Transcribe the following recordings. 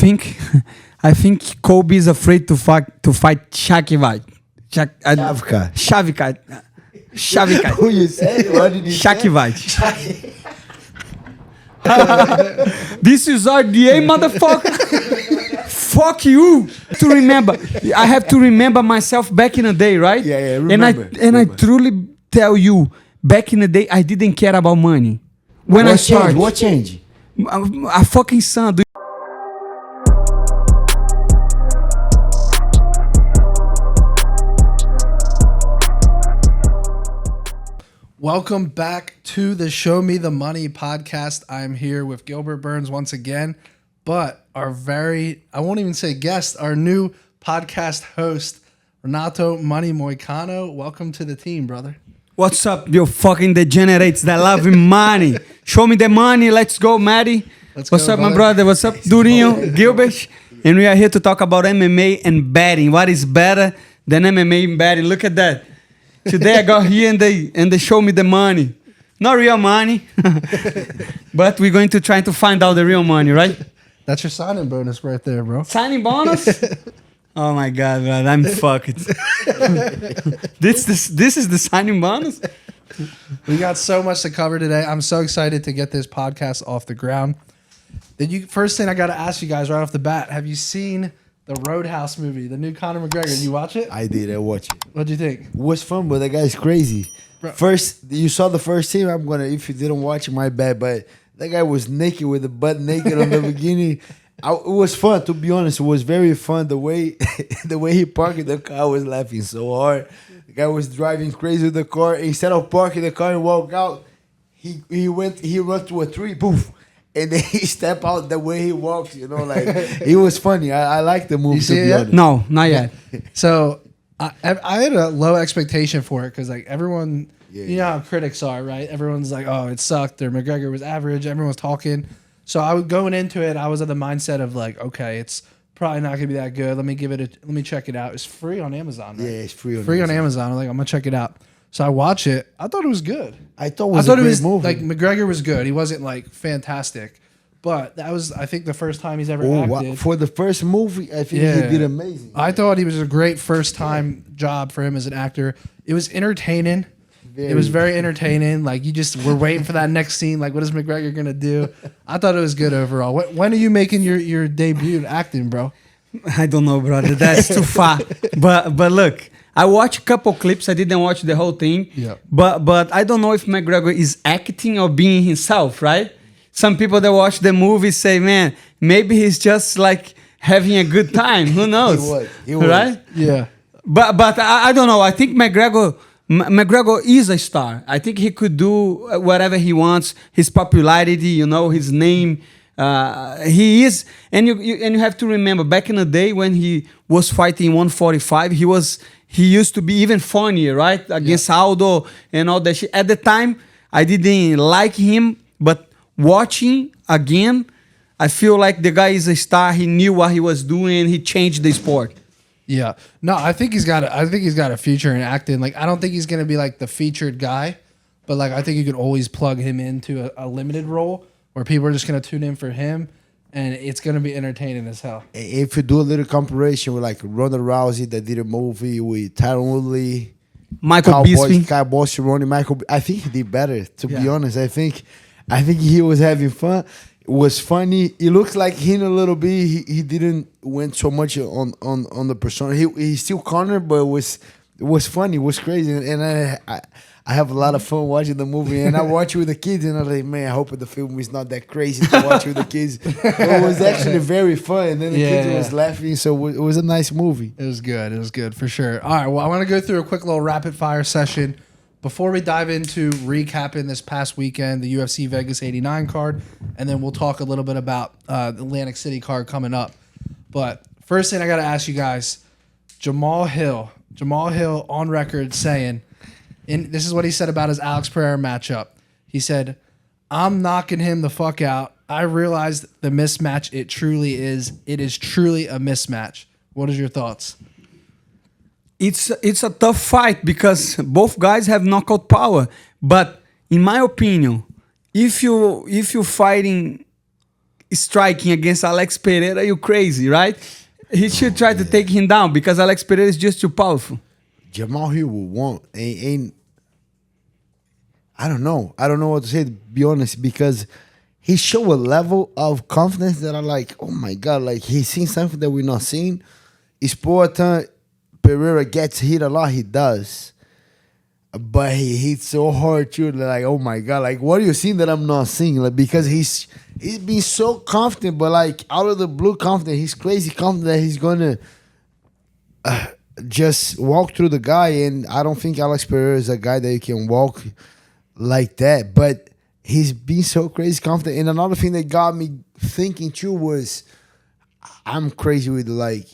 think Colby is afraid to fight Shavkat. Shavkat. Who you said? What did you say? Shavkat. This is RDA, motherfucker. Fuck you. To remember, I have to remember myself back in the day, right? Yeah. Remember. And I truly tell you, back in the day, I didn't care about money. When I started, What changed? a fucking son. Welcome back to the Show Me the Money podcast. I'm here with Gilbert Burns once again, but our I won't even say guest, our new podcast host, Renato Money Moicano. Welcome to the team, brother. What's up, you fucking degenerates that love money? Show me the money. Let's go, Matty. What's up, my brother? What's up, Durinho, Gilbert? And we are here to talk about MMA and betting. What is better than MMA and betting? Look at that. Today I got here and they show me the money. Not real money, but we're going to try to find out the real money, right? That's your signing bonus right there, bro. Signing bonus? Oh my God, man, I'm fucked. This is the signing bonus? We got so much to cover today. I'm so excited to get this podcast off the ground. First thing I got to ask you guys right off the bat, have you seen the Roadhouse movie, the new Conor McGregor? You watch it? I did. I watched it. What'd you think? It was fun, but that guy's crazy. Bro. First, you saw the first team. If you didn't watch it, my bad. But that guy was naked with the butt naked on the beginning. It was fun, to be honest. It was very fun. The way he parked the car, I was laughing so hard. The guy was driving crazy with the car. Instead of parking the car and walk out, he ran to a tree, poof. And then he stepped out the way he walks, like it was funny. I like the movie. You see to it be yet? honest. No, not yet. So I had a low expectation for it because like everyone, you know how critics are, right? Everyone's like, oh, it sucked or McGregor was average. Everyone's talking. So I was going into it. I was at the mindset of like, okay, it's probably not gonna be that good. Let me check it out. It's free on Amazon. Right? Yeah, it's free on Amazon. I'm like, I'm gonna check it out. So I watch it. I thought it was good. I thought it was a great movie. Like McGregor was good. He wasn't like fantastic. But that was, I think, the first time he's ever acted. Wow. For the first movie, I think he did amazing. I thought he was a great first-time job for him as an actor. It was entertaining. It was very entertaining. Like, you just were waiting for that next scene. Like, what is McGregor going to do? I thought it was good overall. When are you making your debut acting, bro? I don't know, brother. That's too far. But look, I watched a couple clips. I didn't watch the whole thing. Yeah. But I don't know if McGregor is acting or being himself, right? Some people that watch the movie say, man, maybe he's just like having a good time. Who knows? He was. Right? Yeah. But I don't know. I think McGregor is a star. I think he could do whatever he wants. His popularity, his name, he is. And you have to remember, back in the day when he was fighting 145, he used to be even funnier, right? Against Aljo and all that shit. At the time, I didn't like him, but watching again, I feel like the guy is a star. He knew what he was doing. He changed the sport. Yeah. No, I think he's got a future in acting. Like, I don't think he's gonna be like the featured guy, but like I think you could always plug him into a limited role where people are just gonna tune in for him, and it's gonna be entertaining as hell. If you do a little comparison with like Ronda Rousey that did a movie with Tyron Woodley, Michael Bisping, I think he did better. To be honest, I think he was having fun. It was funny. It looks like him a little bit. He didn't went so much on the persona. He still Conor, but it was funny. It was crazy, and I have a lot of fun watching the movie. And I watch it with the kids, and I'm like, man, I hope the film is not that crazy to watch with the kids. It was actually very fun, and then the kids was laughing. So it was a nice movie. It was good. It was good for sure. All right. Well, I want to go through a quick little rapid fire session. Before we dive into recapping this past weekend, the UFC Vegas 89 card, and then we'll talk a little bit about the Atlantic City card coming up. But first thing I got to ask you guys, Jamal Hill on record saying, and this is what he said about his Alex Pereira matchup. He said, I'm knocking him the fuck out. I realized the mismatch it truly is. It is truly a mismatch. What is your thoughts? It's a tough fight because both guys have knockout power. But in my opinion, if you fighting striking against Alex Pereira, you crazy, right? He should try to take him down because Alex Pereira is just too powerful. Jamal Hill will want and I don't know. I don't know what to say, to be honest, because he showed a level of confidence that I'm like, oh my God, like he's seen something that we're not seeing. Time Pereira gets hit a lot, he does. But he hits so hard too, like, oh my God, like what are you seeing that I'm not seeing? Like, because he's been so confident, but like out of the blue confident, he's crazy confident that he's gonna just walk through the guy. And I don't think Alex Pereira is a guy that you can walk like that. But he's been so crazy confident. And another thing that got me thinking too was I'm crazy with like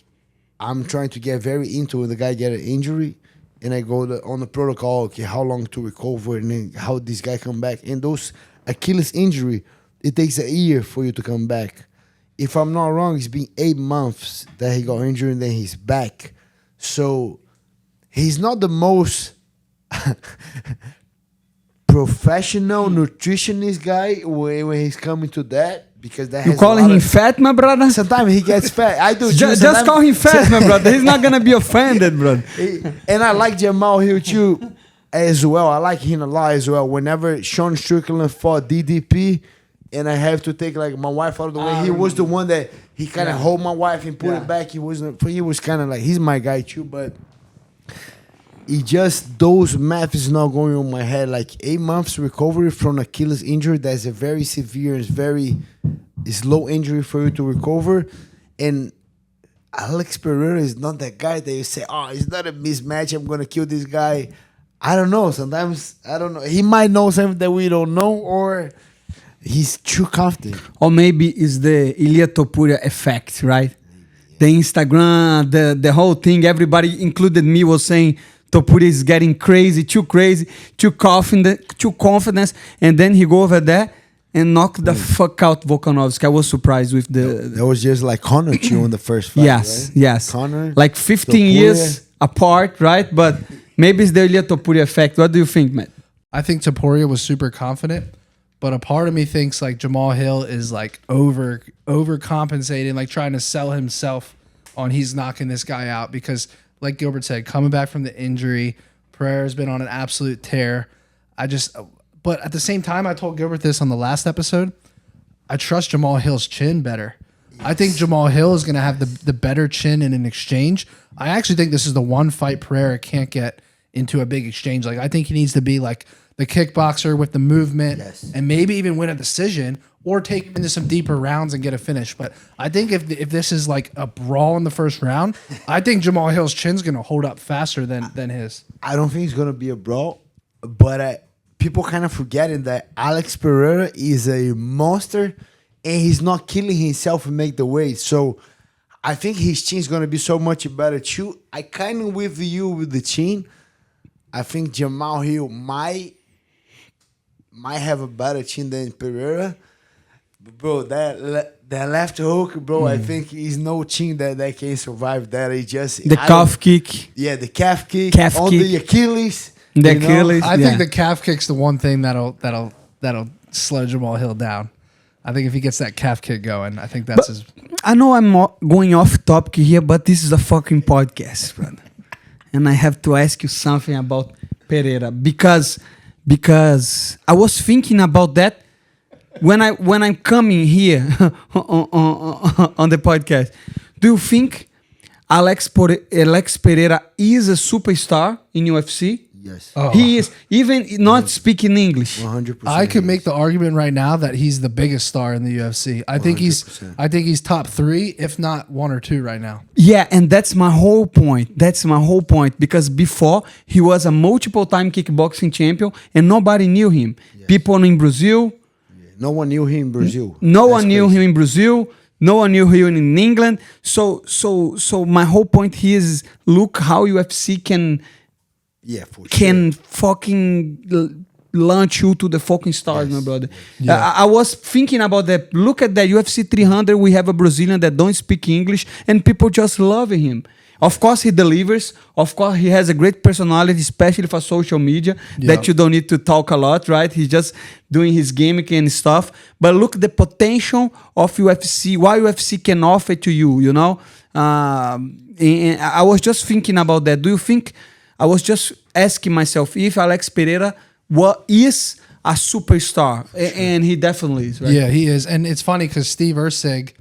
I'm trying to get very into when the guy get an injury. And I go on the protocol, okay, how long to recover and then how this guy come back. And those Achilles injury, it takes a year for you to come back. If I'm not wrong, it's been 8 months that he got injured and then he's back. So he's not the most professional nutritionist guy when he's coming to that. Because that you calling him fat, my brother? Sometimes he gets fat. I do. Just call him fat, my brother. He's not gonna be offended, brother. And I like Jamal Hill too, as well. I like him a lot as well. Whenever Sean Strickland fought DDP, and I have to take like my wife out of the way, he was the one that he kind of hold my wife and put it back. He was kind of like he's my guy too, but. It just those math is not going on my head. Like 8 months recovery from Achilles injury, that's a very severe, it's very slow injury for you to recover. And Alex Pereira is not that guy that you say, oh, it's not a mismatch, I'm gonna kill this guy. I don't know. Sometimes I don't know. He might know something that we don't know, or he's too confident. Or maybe it's the Ilia Topuria effect, right? The Instagram, the whole thing, everybody, included me, was saying Topuria is getting crazy, too confident, and then he go over there and knock the fuck out Volkanovski. I was surprised with the... That was just like Conor too in the first fight, yes, right? Yes. Conor, like 15 Topuria. Years apart, right? But maybe it's the Ilia Topuria effect. What do you think, Matt? I think Topuria was super confident, but a part of me thinks like Jamal Hill is like overcompensating, like trying to sell himself on he's knocking this guy out because... Like Gilbert said, coming back from the injury, Pereira's been on an absolute tear. But at the same time, I told Gilbert this on the last episode. I trust Jamal Hill's chin better. Yes. I think Jamal Hill is going to have the better chin in an exchange. I actually think this is the one fight Pereira can't get into a big exchange. Like I think he needs to be like the kickboxer with the movement and maybe even win a decision or take him into some deeper rounds and get a finish. But I think if this is like a brawl in the first round, I think Jamal Hill's chin's going to hold up faster than his. I don't think it's going to be a brawl, but people kind of forgetting that Alex Pereira is a monster and he's not killing himself and make the weight. So I think his chin's going to be so much better too. I kind of with you with the chin. I think Jamal Hill might have a better chin than Pereira. Bro, that left hook, bro, I think he's no chin that can survive that. He just the calf kick. Yeah, the calf kick on the Achilles. The Achilles. I think the calf kick's the one thing that'll slow Jamal Hill down. I think if he gets that calf kick going, I think that's his. I know I'm going off topic here, but this is a fucking podcast, brother, and I have to ask you something about Pereira because I was thinking about that. When I'm coming here on the podcast, do you think Alex Pereira is a superstar in UFC? Yes. Oh. He is, even not speaking English. 100%. I could make the argument right now that he's the biggest star in the UFC. I think he's top 3, if not 1 or 2 right now. Yeah, and that's my whole point. Because before he was a multiple-time kickboxing champion and nobody knew him. Yes. People in Brazil. No one knew him in Brazil. No one knew him in Brazil. No one knew him in England. So my whole point here is look how UFC can fucking launch you to the fucking stars, Yes. my brother. Yeah. I was thinking about that. Look at that UFC 300. We have a Brazilian that don't speak English, and people just love him. Of course, he delivers. Of course, he has a great personality, especially for social media, that you don't need to talk a lot, right? He's just doing his gimmick and stuff. But look the potential of UFC, what UFC can offer to you, you know? And I was just thinking about that. Do you think, I was just asking myself, if Alex Pereira is a superstar? And he definitely is, right? Yeah, he is. And it's funny because Steve Erceg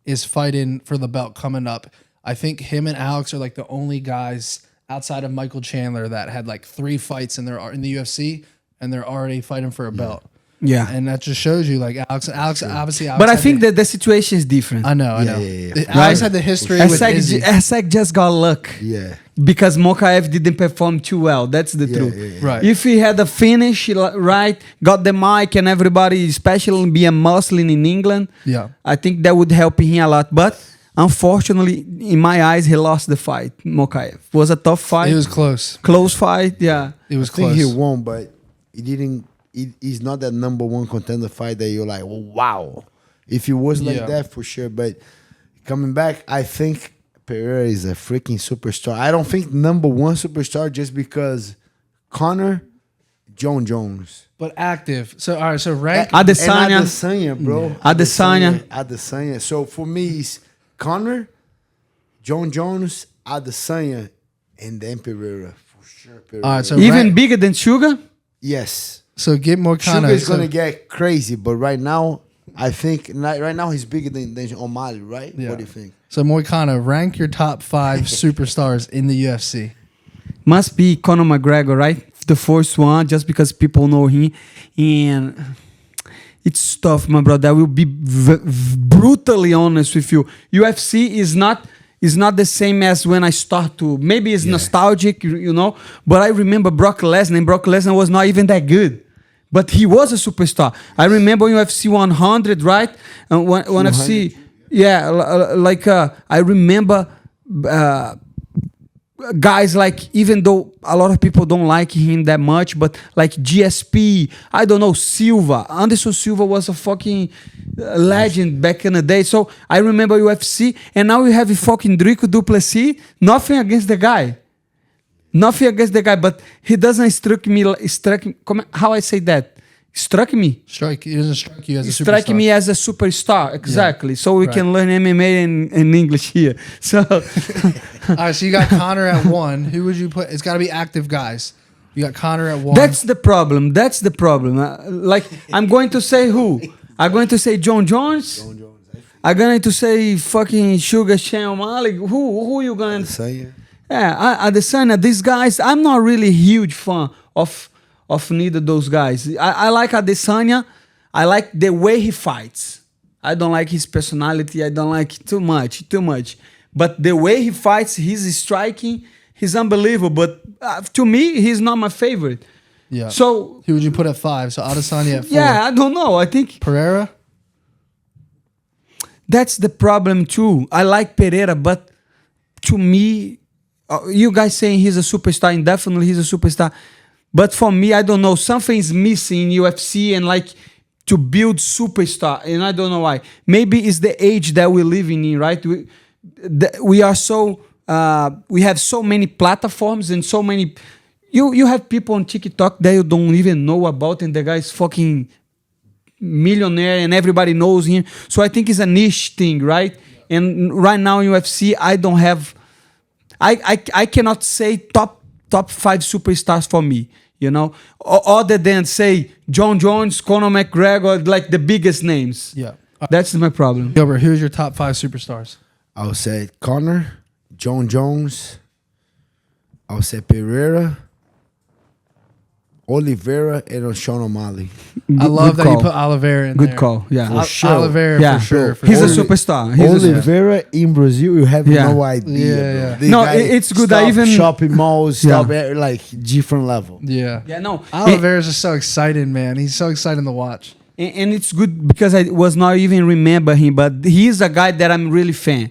is fighting for the belt coming up. I think him and Alex are like the only guys outside of Michael Chandler that had like 3 fights in the UFC, and they're already fighting for a belt. Yeah. And that just shows you, like, Alex obviously. Alex But I had think that the situation is different. I know. Yeah. Alex had the history with Izzy. Asek just got luck. Yeah. Because Mokaev didn't perform too well. That's the truth. yeah. Right. If he had a finish, right, got the mic and everybody, especially be a Muslim in England, Yeah. I think that would help him a lot. But unfortunately, in my eyes, he lost the fight. Mokaev. It was a tough fight. It was close. Close fight, yeah. It was I think close. he won, but he didn't. He's not that number one contender fight that you're like, well, wow. If he was like Yeah. that, for sure. But coming back, I think Pereira is a freaking superstar. I don't think number one superstar just because Conor, John Jones. But active. So, all right, so rank. Adesanya. And Adesanya, bro. Adesanya. So for me, it's Conor, John Jones, Adesanya, and then Pereira. For sure, Pereira. All right, so Even rank, bigger than Sugar? yes. so get more kind Sugar of. is gonna get crazy, but right now, I think right now he's bigger than O'Malley, right? Yeah. What do you think? So Moicano, rank your top 5 superstars in the UFC. Must be Conor McGregor, right? The first one, just because people know him. And it's tough, my brother. I will be brutally honest with you. UFC is not the same as when I start to. Maybe it's nostalgic, you know. But I remember Brock Lesnar, and Brock Lesnar was not even that good. But he was a superstar. I remember UFC 100, right? When UFC, I remember guys like, even though a lot of people don't like him that much, but like GSP, I don't know, Silva. Anderson Silva was a fucking legend back in the day. So I remember UFC, and now we have fucking Drico Duplessis. Nothing against the guy. Nothing against the guy, but he doesn't struck me. How I say that? Struck me. He doesn't strike you as a superstar. Strike me as a superstar, exactly. So we can learn MMA in English here. So, All right, so you got Conor at 1. Who would you put? It's got to be active guys. You got Conor at 1. that's the problem. Like, I'm going to say who? I'm going to say John Jones. I'm going to say fucking Sugar Shane O'Malley. Who you going to say? Adesanya. Yeah, Adesanya, these guys, I'm not really a huge fan of neither of those guys. I like Adesanya. I like the way he fights. I don't like his personality. I don't like too much. But the way he fights, he's striking, he's unbelievable. But to me, he's not my favorite. Yeah. So who would you put at 5? So Adesanya at 4. yeah, I don't know. I think Pereira. that's the problem too. I like Pereira, but to me, you guys saying he's a superstar, and definitely he's a superstar. But for me, I don't know. Something's missing in UFC and like to build superstar, and I don't know why. Maybe it's the age that we're living in, right? We are so we have so many platforms and so many. You have people on TikTok that you don't even know about, and the guy's fucking millionaire and everybody knows him. So I think it's a niche thing, right? And right now in UFC, I don't have. I cannot say top 5 superstars for me, you know, other than say John Jones, Conor McGregor, like the biggest names. Yeah. That's my problem. Gilbert, who's your top 5 superstars? I would say Conor, John Jones. I would say Pereira, Oliveira, and Sean O'Malley. I love that call. you put Oliveira in Good there. call. Yeah. For sure. Oliveira Yeah. for sure. For He's sure. a superstar. He's a Oliveira in Brazil, you have Yeah. no idea. Yeah, bro. yeah. The No, guy it's good. I stop even- shopping malls, Yeah. stop at, like different level. Yeah. Yeah, no. Oliveira's just so exciting, man. He's so exciting to watch. And it's good because I was not even remember him, but he's a guy that I'm really fan.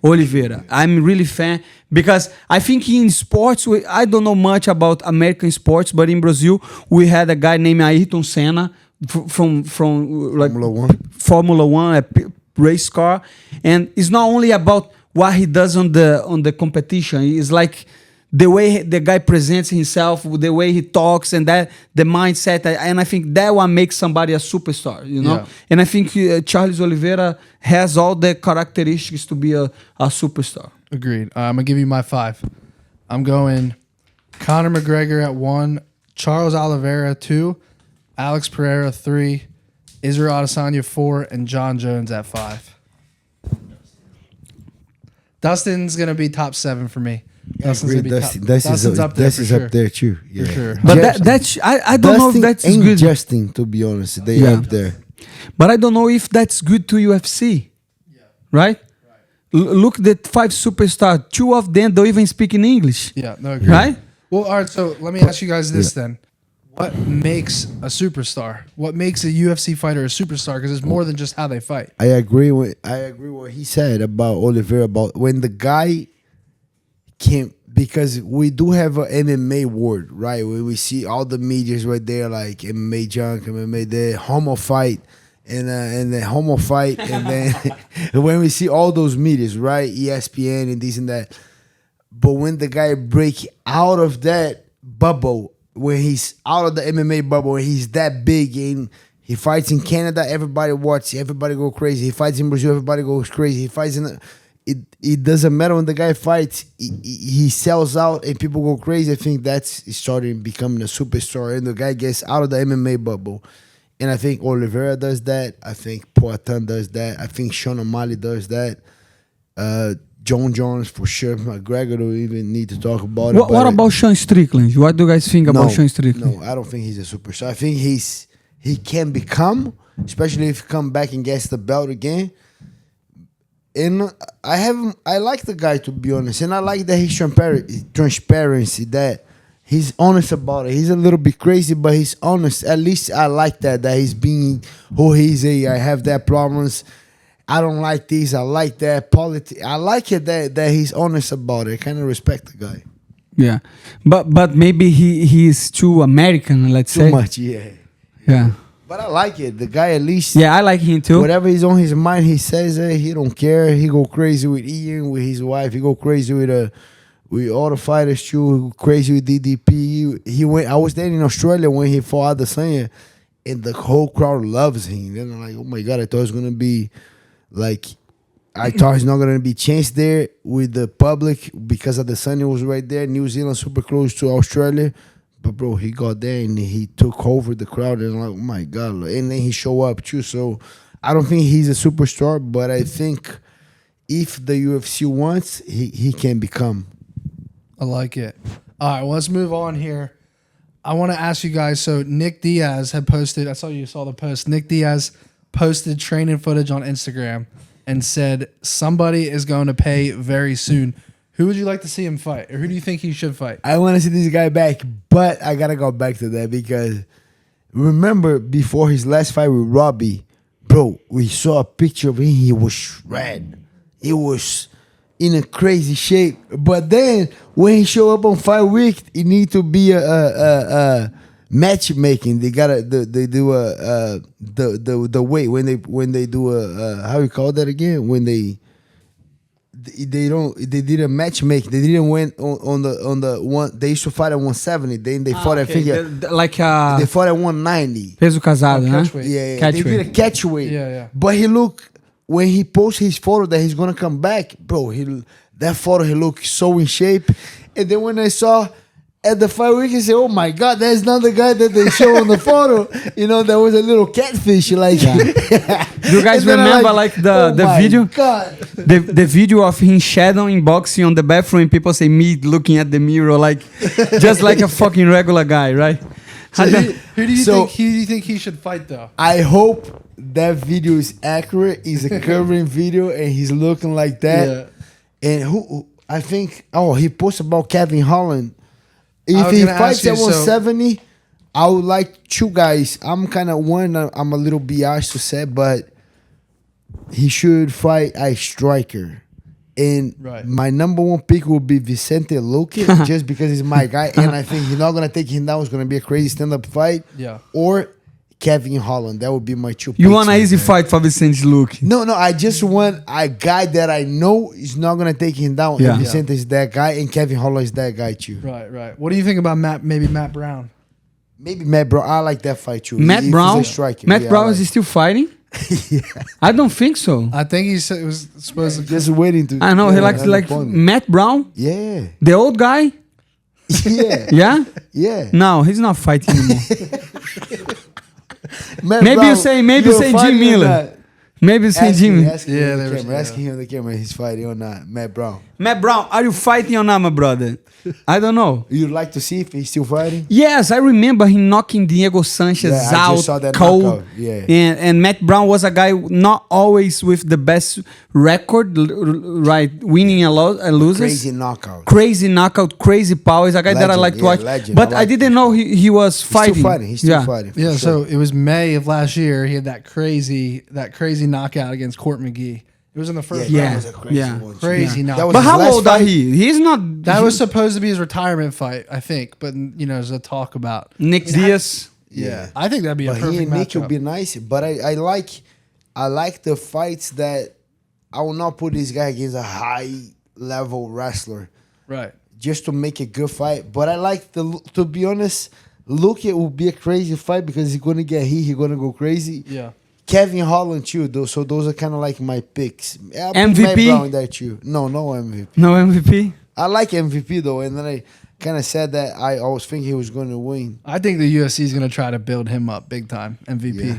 Oliveira. I'm really fan because I think in sports, I don't know much about American sports, but in Brazil, we had a guy named Ayrton Senna from like Formula One, a race car, and it's not only about what he does on the competition. It's like the way the guy presents himself, the way he talks, and that the mindset, and I think that one makes somebody a superstar, you know. Yeah. And I think Charles Oliveira has all the characteristics to be a superstar. Agreed. I'm gonna give you my 5. I'm going Conor McGregor at 1, Charles Oliveira 2, Alex Pereira 3, Israel Adesanya 4, and John Jones at 5. Dustin's gonna be top 7 for me. Dustin's gonna be Dustin's up there up there too. Yeah. For sure. But that's I don't know if that's and good. Justin, to be honest, they up there. But I don't know if that's good to UFC. Yeah. Right? Look at the 5 superstars. 2 of them don't even speak in English. Yeah, no, agree. Right? Well, all right, so let me ask you guys this then. What makes a superstar? What makes a UFC fighter a superstar? Because it's more than just how they fight. I agree with what he said about Oliveira, about when the guy came, because we do have an MMA word, right? Where we see all the medias right there, like MMA junk, MMA the homo fight, and the homo fight, and then when we see all those medias, right? ESPN and this and that. But when the guy break out of that bubble, when he's out of the MMA bubble, and he's that big, and he fights in Canada, everybody watch, everybody go crazy. He fights in Brazil, everybody goes crazy. He fights in it doesn't matter when the guy fights, he sells out and people go crazy. I think that's starting becoming a superstar, and the guy gets out of the MMA bubble. And I think Oliveira does that. I think Poatan does that. I think Sean O'Malley does that. John Jones for sure. McGregor don't even need to talk about it. What about Sean Strickland? What do you guys think about Sean Strickland? No, I don't think he's a superstar. I think he can become, especially if he come back and gets the belt again. And I like the guy, to be honest, and I like that he's transparency, that he's honest about it. He's a little bit crazy, but he's honest. At least I like that he's being who he's. I have that problems. I don't like this. I like that politics. I like it that he's honest about it. I kind of respect the guy. Yeah, but maybe he's too American. Let's say too much. Yeah. But I like it. The guy at least. Yeah, I like him too. Whatever is on his mind, he says it. He don't care. He go crazy with Ian, with his wife. He go crazy with all the fighters too. He go crazy with DDP. He went. I was there in Australia when he fought Adesanya, and the whole crowd loves him. Then I'm like, oh my god, I thought it was gonna be like, I thought he's not gonna be changed there with the public because Adesanya was right there. New Zealand super close to Australia. But bro, he got there and he took over the crowd, and I'm like, oh my god! And then he show up too. So I don't think he's a superstar, but I think if the UFC wants, he can become. I like it. All right, well, let's move on here. I want to ask you guys. So Nick Diaz had posted. I saw you saw the post. Nick Diaz posted training footage on Instagram and said somebody is going to pay very soon. Who would you like to see him fight? Or who do you think he should fight? I want to see this guy back, but I got to go back to that because remember before his last fight with Robbie, bro, we saw a picture of him. He was shredded. He was in a crazy shape. But then when he show up on Fight Week, it need to be a matchmaking. They gotta they do the weight when they do a how you call that again, when they did a matchmaking. They didn't win on the one. They used to fight at 170. Then they fought at figure they fought at 190. Peso casado, né? Yeah. They did a catch weight. Yeah. But he looked, when he posts his photo that he's gonna come back, bro. That photo he looked so in shape. And then when I saw at the Fight Week, I said, "Oh my God, that's not the guy that they show on the photo." You know, there was a little catfish. Like, do you guys remember like the video? God. The video of him shadowing boxing on the bathroom, and people say me looking at the mirror, like just like a fucking regular guy, right? So who do you think he should fight though? I hope that video is accurate. It's a current video, and he's looking like that. Yeah. And who I think? Oh, he posted about Kevin Holland. If he fights at 170, I would like 2 guys. I'm kind of one. I'm a little biased to say, but he should fight a striker. And Right. my number one pick will be Vicente Luque, just because he's my guy. And I think he's not going to take him down. It's going to be a crazy stand-up fight. Yeah. Or Kevin Holland. That would be my two picks. You want an right easy there. fight for Vicente Luque? No, I just want a guy that I know is not going to take him down. Yeah. And Vicente is that guy, and Kevin Holland is that guy too. Right. What do you think about maybe Matt Brown? Maybe Matt Brown. I like that fight too. Matt If Brown? he's a striker. Matt Yeah, Brown I like is still fighting? yeah. I don't think so. I think he said it was supposed to. Just waiting to. I know he yeah, likes have like opponent. Matt Brown, Yeah. the old guy. Yeah. Yeah. Yeah. No, he's not fighting anymore. Matt Maybe Brown, you say Jim fighting or Miller. not? Maybe say Ask Jim. him, Yeah, ask they him were- on the camera. yeah. Asking him on the camera. He's fighting or not? Matt Brown. Matt Brown, are you fighting or not, my brother? I don't know. You'd like to see if he's still fighting? Yes, I remember him knocking Diego Sanchez Yeah, I out just saw that cold. knockout, yeah. And Matt Brown was a guy not always with the best record, right? Winning a lot and loses. Crazy knockout. Crazy power. He's a guy that I Legend, like to yeah, watch. legend. But I I, like didn't know he was fighting. He's still fighting. He's still fighting. for Yeah, sure. so it was May of last year. He had that crazy knockout against Court McGee. It was in the first Yeah. that round. was a crazy Yeah. one. Crazy That knockout. was But his how last old are fight. he? He's not. That was supposed to be his retirement fight, I think. But there's a talk about. Nick Diaz. Yeah, I think that'd be a But he perfect and Nick matchup. would be nice. But I like the fights that I will not put this guy against a high level wrestler Right. just to make a good fight. But I like to be honest, Luque will be a crazy fight because he's gonna get hit. He's gonna go crazy. Yeah. Kevin Holland too, though. So those are kind of like my picks. I'll put MVP? Matt Brown there too. No MVP. No MVP. I like MVP though, and then I kind of said that I was thinking he was going to win. I think the UFC is going to try to build him up big time. MVP. Yeah.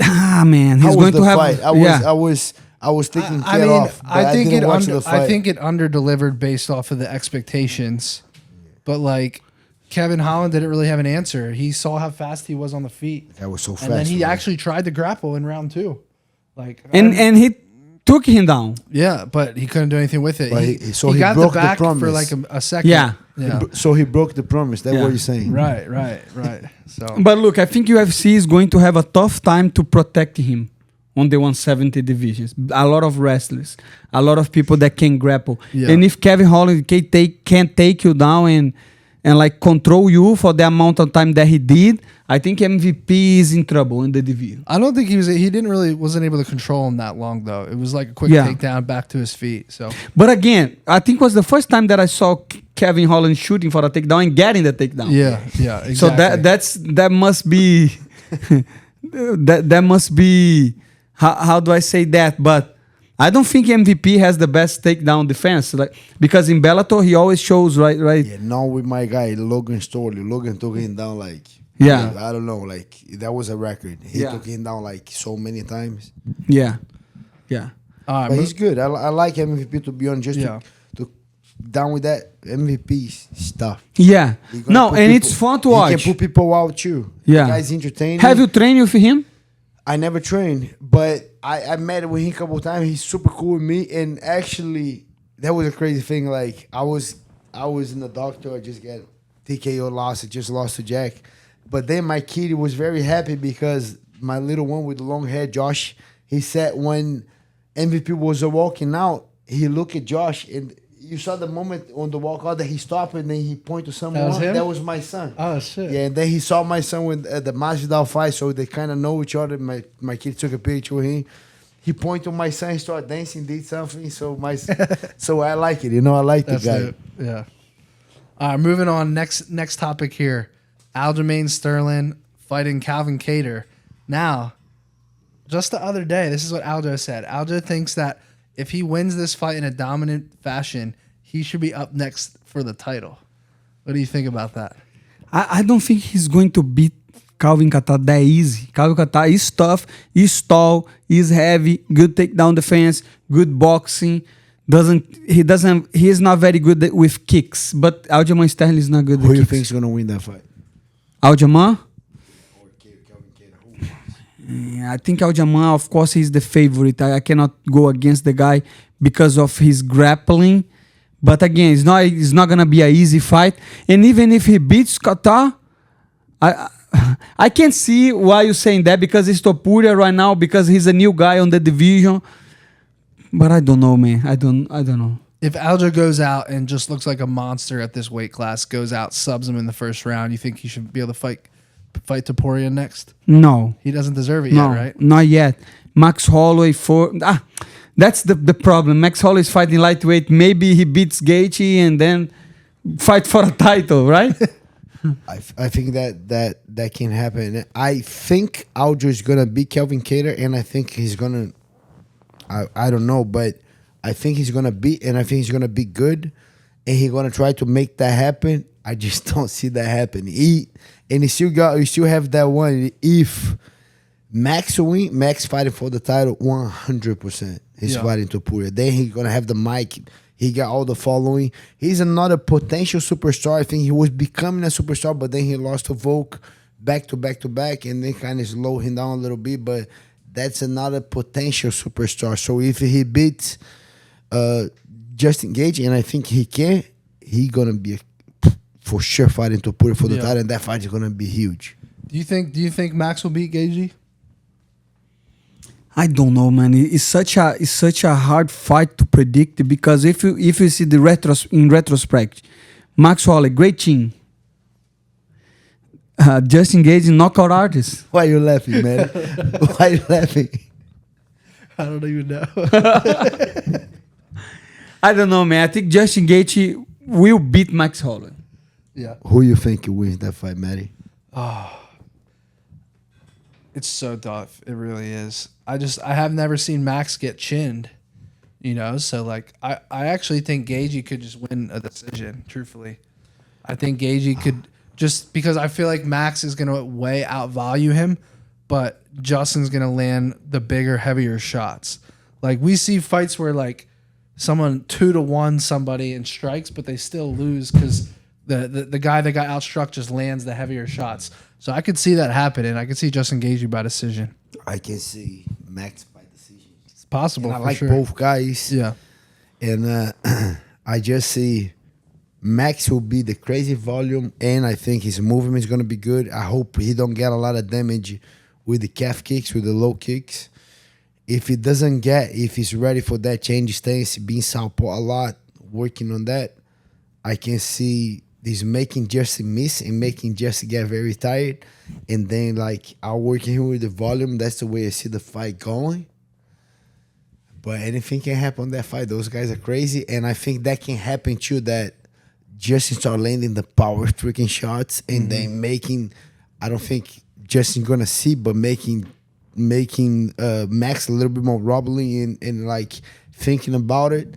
Ah man, How he's was going the to have. fight? I was taking I care mean, off. But I think didn't watch the fight. I think it under delivered based off of the expectations. But like Kevin Holland didn't really have an answer. He saw how fast he was on the feet. that was so fast. And then he man. actually tried to grapple in round 2. Like And he took him down. yeah, but he couldn't do anything with it. But he he got broke the the back for promise. like a second. Yeah. Yeah. So he broke the promise. That's Yeah. what you're saying. Right. So But look, I think UFC is going to have a tough time to protect him on the 170 divisions. A lot of wrestlers, a lot of people that can grapple. Yeah. And if Kevin Holland can't take you down and like control you for the amount of time that he did, I think MVP is in trouble in the division. I don't think wasn't able to control him that long though. It was like a quick Yeah. takedown back to his feet. So But again, I think it was the first time that I saw Kevin Holland shooting for the takedown and getting the takedown. yeah, exactly. So that must be that must be how do I say that? But I don't think MVP has the best takedown defense, like because in Bellator he always shows right. Yeah, now with my guy Logan Storley. Logan took him down like Yeah. I don't know, like that was a record. He Yeah. took him down like so many times. Yeah. All right, But he's good. I like MVP to be honest. Just Yeah. to down with that MVP stuff. Yeah. He gonna No, put and people- it's fun to He watch. can put people out too. Yeah. The guy's entertaining. Have you trained with him? I never trained, but I met with him a couple of times. He's super cool with me, and actually, that was a crazy thing. Like I was in the doctor. I just got TKO loss. I just lost to Jack, but then my kid was very happy because my little one with the long hair, Josh. He said when MVP was walking out, he looked at Josh, and you saw the moment on the walk out that he stopped and then he pointed to someone. That was him? That was my son. Oh shit. Yeah, and then he saw my son with the Masvidal fight, so they kind of know each other. My kid took a picture with him. He pointed to my son, he started dancing, did something. So so I like it. I like That's the guy. it. Yeah. All right, moving on. Next topic here. Aljamain Sterling fighting Calvin Kattar. Now, just the other day, this is what Aljo said. Aljo thinks that if he wins this fight in a dominant fashion, he should be up next for the title. What do you think about that? I don't think he's going to beat Calvin Kattar that easy. Calvin Kattar is tough, is tall, is heavy, good takedown defense, good boxing. He is not very good with kicks, but Aljamain Sterling is not good Who with you kicks. think is gonna win that fight? Aljamain? Yeah, I think Aljamain, of course, he's the favorite. I cannot go against the guy because of his grappling. But again, it's not gonna be an easy fight. And even if he beats Katar, I can see why you're saying that because it's Topuria right now because he's a new guy on the division. But I don't know, man. I don't know. If Aljo goes out and just looks like a monster at this weight class, goes out, subs him in the first round, you think he should be able to fight Topuria next? No. He doesn't deserve it No, yet, right? not yet. Max Holloway that's the problem. Max Holloway is fighting lightweight. Maybe he beats Gaethje and then fight for a title, right? I think that can happen. I think Aljo is gonna beat Kelvin Kattar, and I think he's gonna. I don't know, but I think he's gonna beat, and I think he's gonna be good, and he's gonna try to make that happen. I just don't see that happen. You still have that one. If Max win, Max fighting for the title 100%. He's fighting Topuria. Then he's gonna have the mic. He got all the following. He's another potential superstar. I think he was becoming a superstar, but then he lost to Volk back to back, and then kind of slowed him down a little bit. But that's another potential superstar. So if he beats Justin Gaethje, and I think he can, he gonna be for sure fighting Topuria for the title, and that fight is gonna be huge. Do you think Max will beat Gaethje? I don't know, man. It's such a hard fight to predict because if you see the retrospect, Max Holloway, great team. Justin Gaethje, knockout artist. Why are you laughing, man? Why are you laughing? I don't even know. I don't know, man. I think Justin Gaethje will beat Max Holloway. Yeah. Who you think wins that fight, Matty? It's so tough. It really is. I have never seen Max get chinned, so like I actually think Gaethje could just win a decision, truthfully. I think Gaethje could, just because I feel like Max is going to way outvalue him, but Justin's going to land the bigger, heavier shots. Like we see fights where like someone 2-1 somebody in strikes, but they still lose because the guy that got outstruck just lands the heavier shots. So I could see that happen, and I could see Justin Gaethje by decision. I can see Max by decision. It's possible. And I for like sure. both guys. Yeah. And I just see Max will be the crazy volume, and I think his movement is going to be good. I hope he don't get a lot of damage with the calf kicks, with the low kicks. If he's ready for that change stance, being southpaw a lot, working on that, I can see this making Justin miss and making Justin get very tired. And then, like, I'll work him with the volume. That's the way I see the fight going. But anything can happen on that fight. Those guys are crazy. And I think that can happen, too, that Justin start landing the power freaking shots and then making, I don't think Justin going to see, but making Max a little bit more wobbly and like thinking about it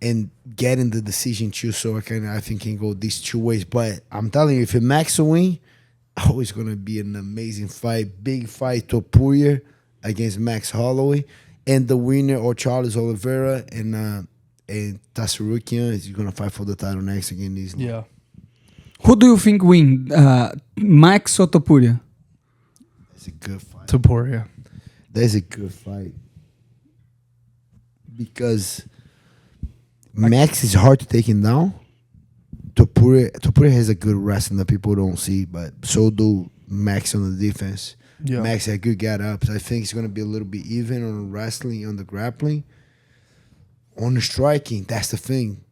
and getting the decision too. So I think can go these two ways. But I'm telling you, if Max win, it's gonna be an amazing fight, big fight. Topuria against Max Holloway, and the winner or Charles Oliveira and Tasarukian is gonna fight for the title next against these. Yeah. Who do you think win, Max or Topuria? That's a good fight. Topuria. That's a good fight because Max is hard to take him down. Topuria has a good wrestling that people don't see, but so do Max on the defense. Yeah. Max had good get-ups. I think it's going to be a little bit even on the wrestling, on the grappling. On the striking, that's the thing.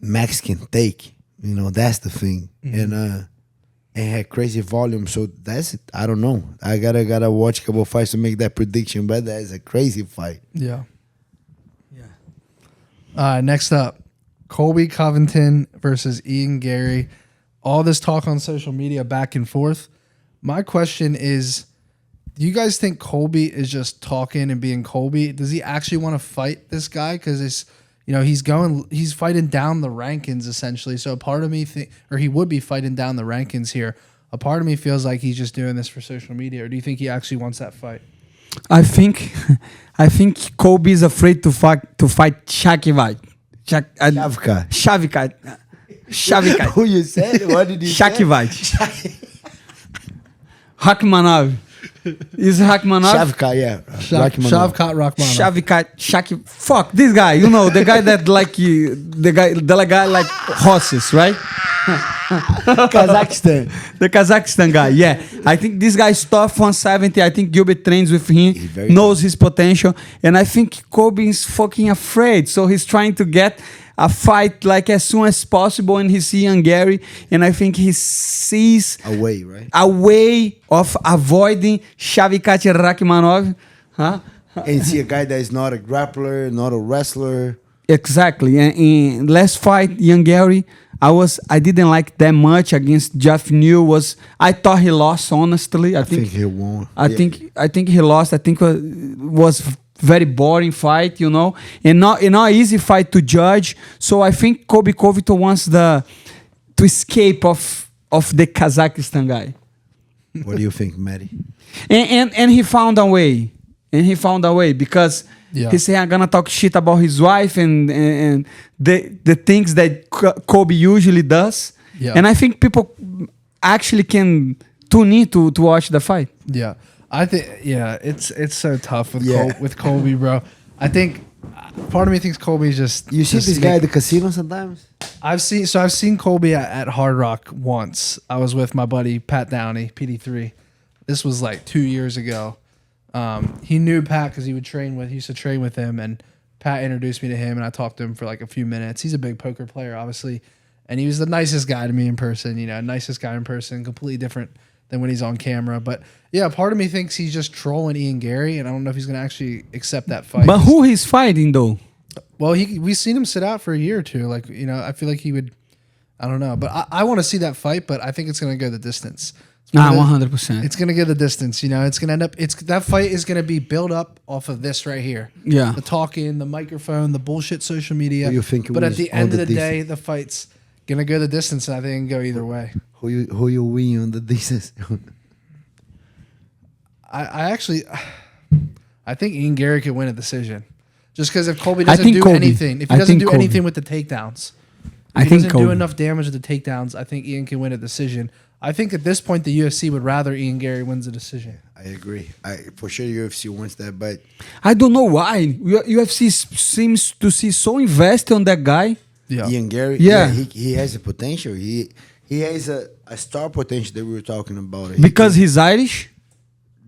Max can take. That's the thing. And had crazy volume. So that's it. I don't know. I gotta watch a couple of fights to make that prediction, but that is a crazy fight. Yeah. Next up, Colby Covington versus Ian Gary. All this talk on social media back and forth. My question is, do you guys think Colby is just talking and being Colby? Does he actually want to fight this guy? Because it's, he's fighting down the rankings essentially. So a part of me he would be fighting down the rankings here. A part of me feels like he's just doing this for social media. Or do you think he actually wants that fight? I think Colby is afraid to fight Shavkat. Shavkat. Who you said? What did you say? Shavkat. Rakhmonov. Is Rakhmonov? Shavkat, yeah. Shavkat Rakhmonov. Shavkat. Fuck this guy. The guy that like the guy like horses, right? Kazakhstan. The Kazakhstan guy, yeah. I think this guy is tough, 170. I think Gilbert trains with him, knows his potential. And I think Colby is fucking afraid. So he's trying to get a fight like as soon as possible. And he sees Hungary. And I think he sees a way of avoiding Shavkat Rakhmonov. Huh? And see a guy that is not a grappler, not a wrestler. Exactly. And in last fight, Hungary, I didn't like that much against Jeff New. I thought he lost, honestly. I think he won. I think he lost. I think it was very boring fight, you know, and not easy fight to judge. So I think Colby Covington wants to escape of the Kazakhstan guy. What do you think, Matty? And he found a way. And he found a way because he said, I'm going to talk shit about his wife and the things that Colby usually does. Yeah. And I think people actually can tune in to watch the fight. Yeah. I think, it's so tough with Colby, bro. I think part of me thinks Colby's just... You see this guy at the casino sometimes? I've seen Colby at Hard Rock once. I was with my buddy Pat Downey, PD3. This was like 2 years ago. He knew Pat because he used to train with him, and Pat introduced me to him, and I talked to him for like a few minutes. He's a big poker player, obviously, and he was the nicest guy to me in person, completely different than when he's on camera. But yeah, part of me thinks he's just trolling Ian Gary, and I don't know if he's going to actually accept that fight. But who he's fighting though? Well, we've seen him sit out for a year or two. Like, I feel like he would, I don't know, but I want to see that fight, but I think it's going to go the distance. 100%. It's gonna get the distance, It's gonna end up. That fight is gonna be built up off of this right here. Yeah, the talking, the microphone, the bullshit social media. You think but at the end of the day, the fight's gonna go the distance, and I think it can go either way. Who you win on the distance? I think Ian Gary could win a decision, just because if Colby doesn't do anything, if he doesn't do anything with the takedowns, if he doesn't do enough damage with the takedowns, I think Ian can win a decision. I think at this point, the UFC would rather Ian Gary wins the decision. I agree. For sure, UFC wants that, but I don't know why UFC seems to see so invested on that guy. Yeah. Ian Gary. Yeah, he has a potential. He has a star potential that we were talking about. Because he's Irish.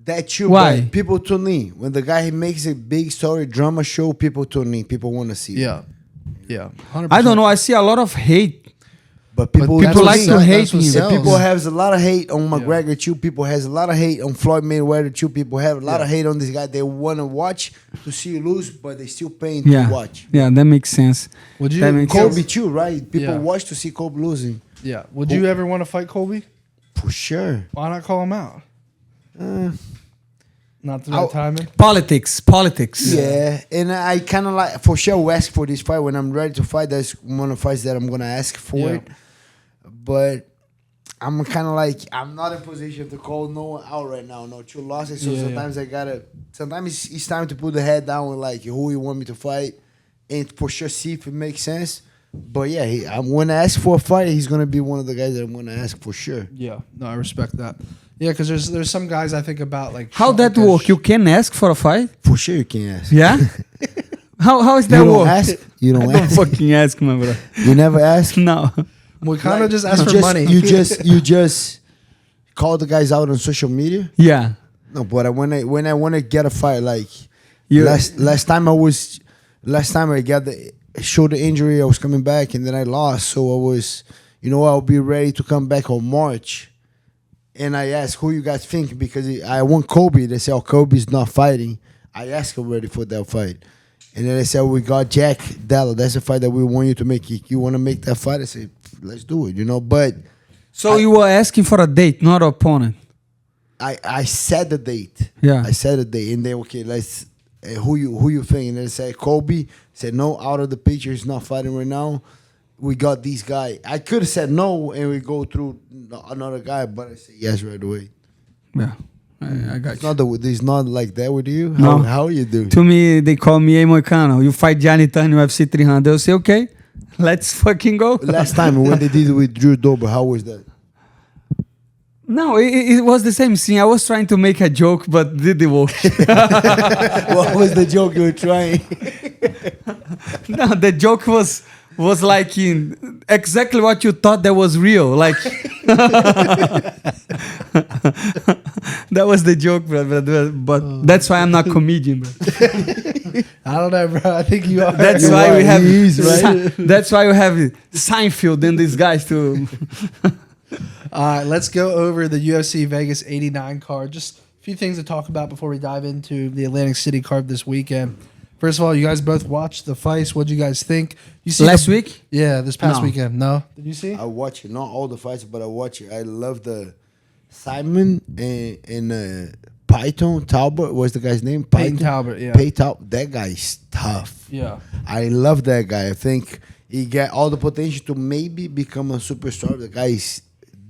That too. Why? But people tune in when the guy makes a big story drama show. People tune in. People want to see. Yeah, yeah. 100%. I don't know. I see a lot of hate. But people like to hate him. People have a lot of hate on McGregor too. People has a lot of hate on Floyd Mayweather too. People have a lot of hate on this guy. They want to watch to see you lose, but they still paying to watch. Yeah, that makes sense. Would you? Colby too, right? People watch to see Colby losing. Yeah. Would you ever want to fight Colby? For sure. Why not call him out? Not the right timing. Politics. Yeah, and I kind of like for sure ask for this fight when I'm ready to fight. That's one of the fights that I'm gonna ask for it. But I'm kind of like I'm not in position to call no one out right now. No 2 losses. So sometimes I gotta. Sometimes it's time to put the head down with like who you want me to fight, and for sure see if it makes sense. But yeah, I'm gonna ask for a fight. He's gonna be one of the guys that I'm gonna ask for sure. Yeah, no, I respect that. Yeah, because there's some guys I think about like how that work. You can ask for a fight. For sure, you can ask. Yeah. How is that you work? Ask? You don't ask. Don't fucking ask, my brother. You never ask. No. Moicano just asked for money. You just call the guys out on social media. Yeah. No, but when I want to get a fight, like last time I got the shoulder injury, I was coming back and then I lost, so I was, I'll be ready to come back on March. And I asked who you guys think because I want Colby. They say, Colby's not fighting. I asked already for that fight. And then they said, we got Jack Della. That's a fight that we want you to make. You want to make that fight? I said, let's do it, But so you were asking for a date, not an opponent. I said the date. Yeah. I said the date. And they, okay, let's, who you think? And they said, Colby. Said, no, out of the picture. He's not fighting right now. We got this guy. I could have said no and we go through another guy, but I said yes right away. Yeah. I got it's not like that with you? No. How you do? To me, they call me, hey, Moicano, you fight Johnny Tan in UFC 300. They'll say, okay, let's fucking go. Last time when they did it with Drew Dober, how was that? No, it was the same thing. I was trying to make a joke, but didn't work. What was the joke you were trying? No, the joke was like exactly what you thought that was real. Like that was the joke, bro. But that's why I'm not comedian, bro. I don't know, bro. I think you are. That's You why are. we have. He is, right? That's why we have Seinfeld and these guys too. All right, let's go over the UFC Vegas 89 card. Just a few things to talk about before we dive into the Atlantic City card this weekend. First of all, you guys both watched the fights. What'd you guys think? You see Last week? Yeah, this past No. weekend. No? Did you see? I watch it, not all the fights, but I watch it. I love the Simon and Payton Talbott. What's the guy's name? Payton Talbott, yeah. Payton Talbott. That guy is tough. Yeah. I love that guy. I think he got all the potential to maybe become a superstar. The guy is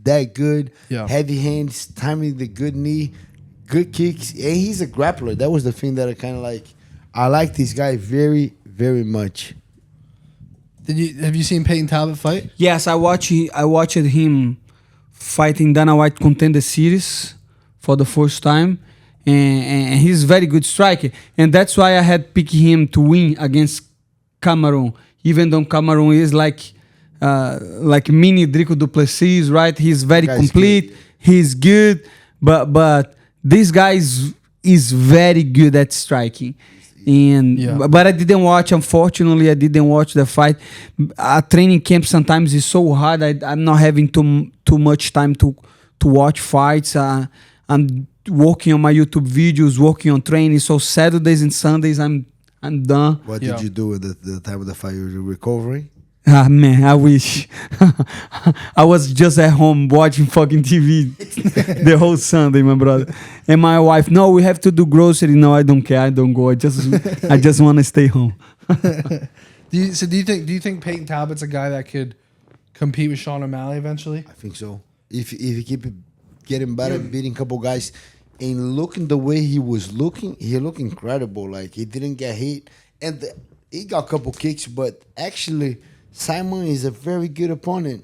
that good. Yeah. Heavy hands, timing the good knee, good kicks. And he's a grappler. That was the thing that I kind of like. I like this guy very, very much. Have you seen Payton Talbott fight? Yes, I watched him fighting Dana White Contender Series for the first time, and he's very good striker, and that's why I had picked him to win against Cameroon, even though Cameroon is like mini Drico Duplessis, right? He's very complete. Good. He's good, but this guy is very good at striking. But I didn't watch. Unfortunately, I didn't watch the fight. Training camp sometimes is so hard. I'm not having too much time to watch fights. I'm working on my YouTube videos, working on training. So Saturdays and Sundays, I'm done. What did you do at the time of the fight? You were recovering? Ah man, I wish I was just at home watching fucking TV the whole Sunday, my brother. And my wife, no, we have to do grocery. No, I don't care. I don't go. I just want to stay home. Do you think Payton Talbott's a guy that could compete with Sean O'Malley eventually? I think so. If he keep getting better, beating a couple guys, and looking the way he was looking, he looked incredible. Like he didn't get hit, and he got a couple kicks, but actually Simon is a very good opponent.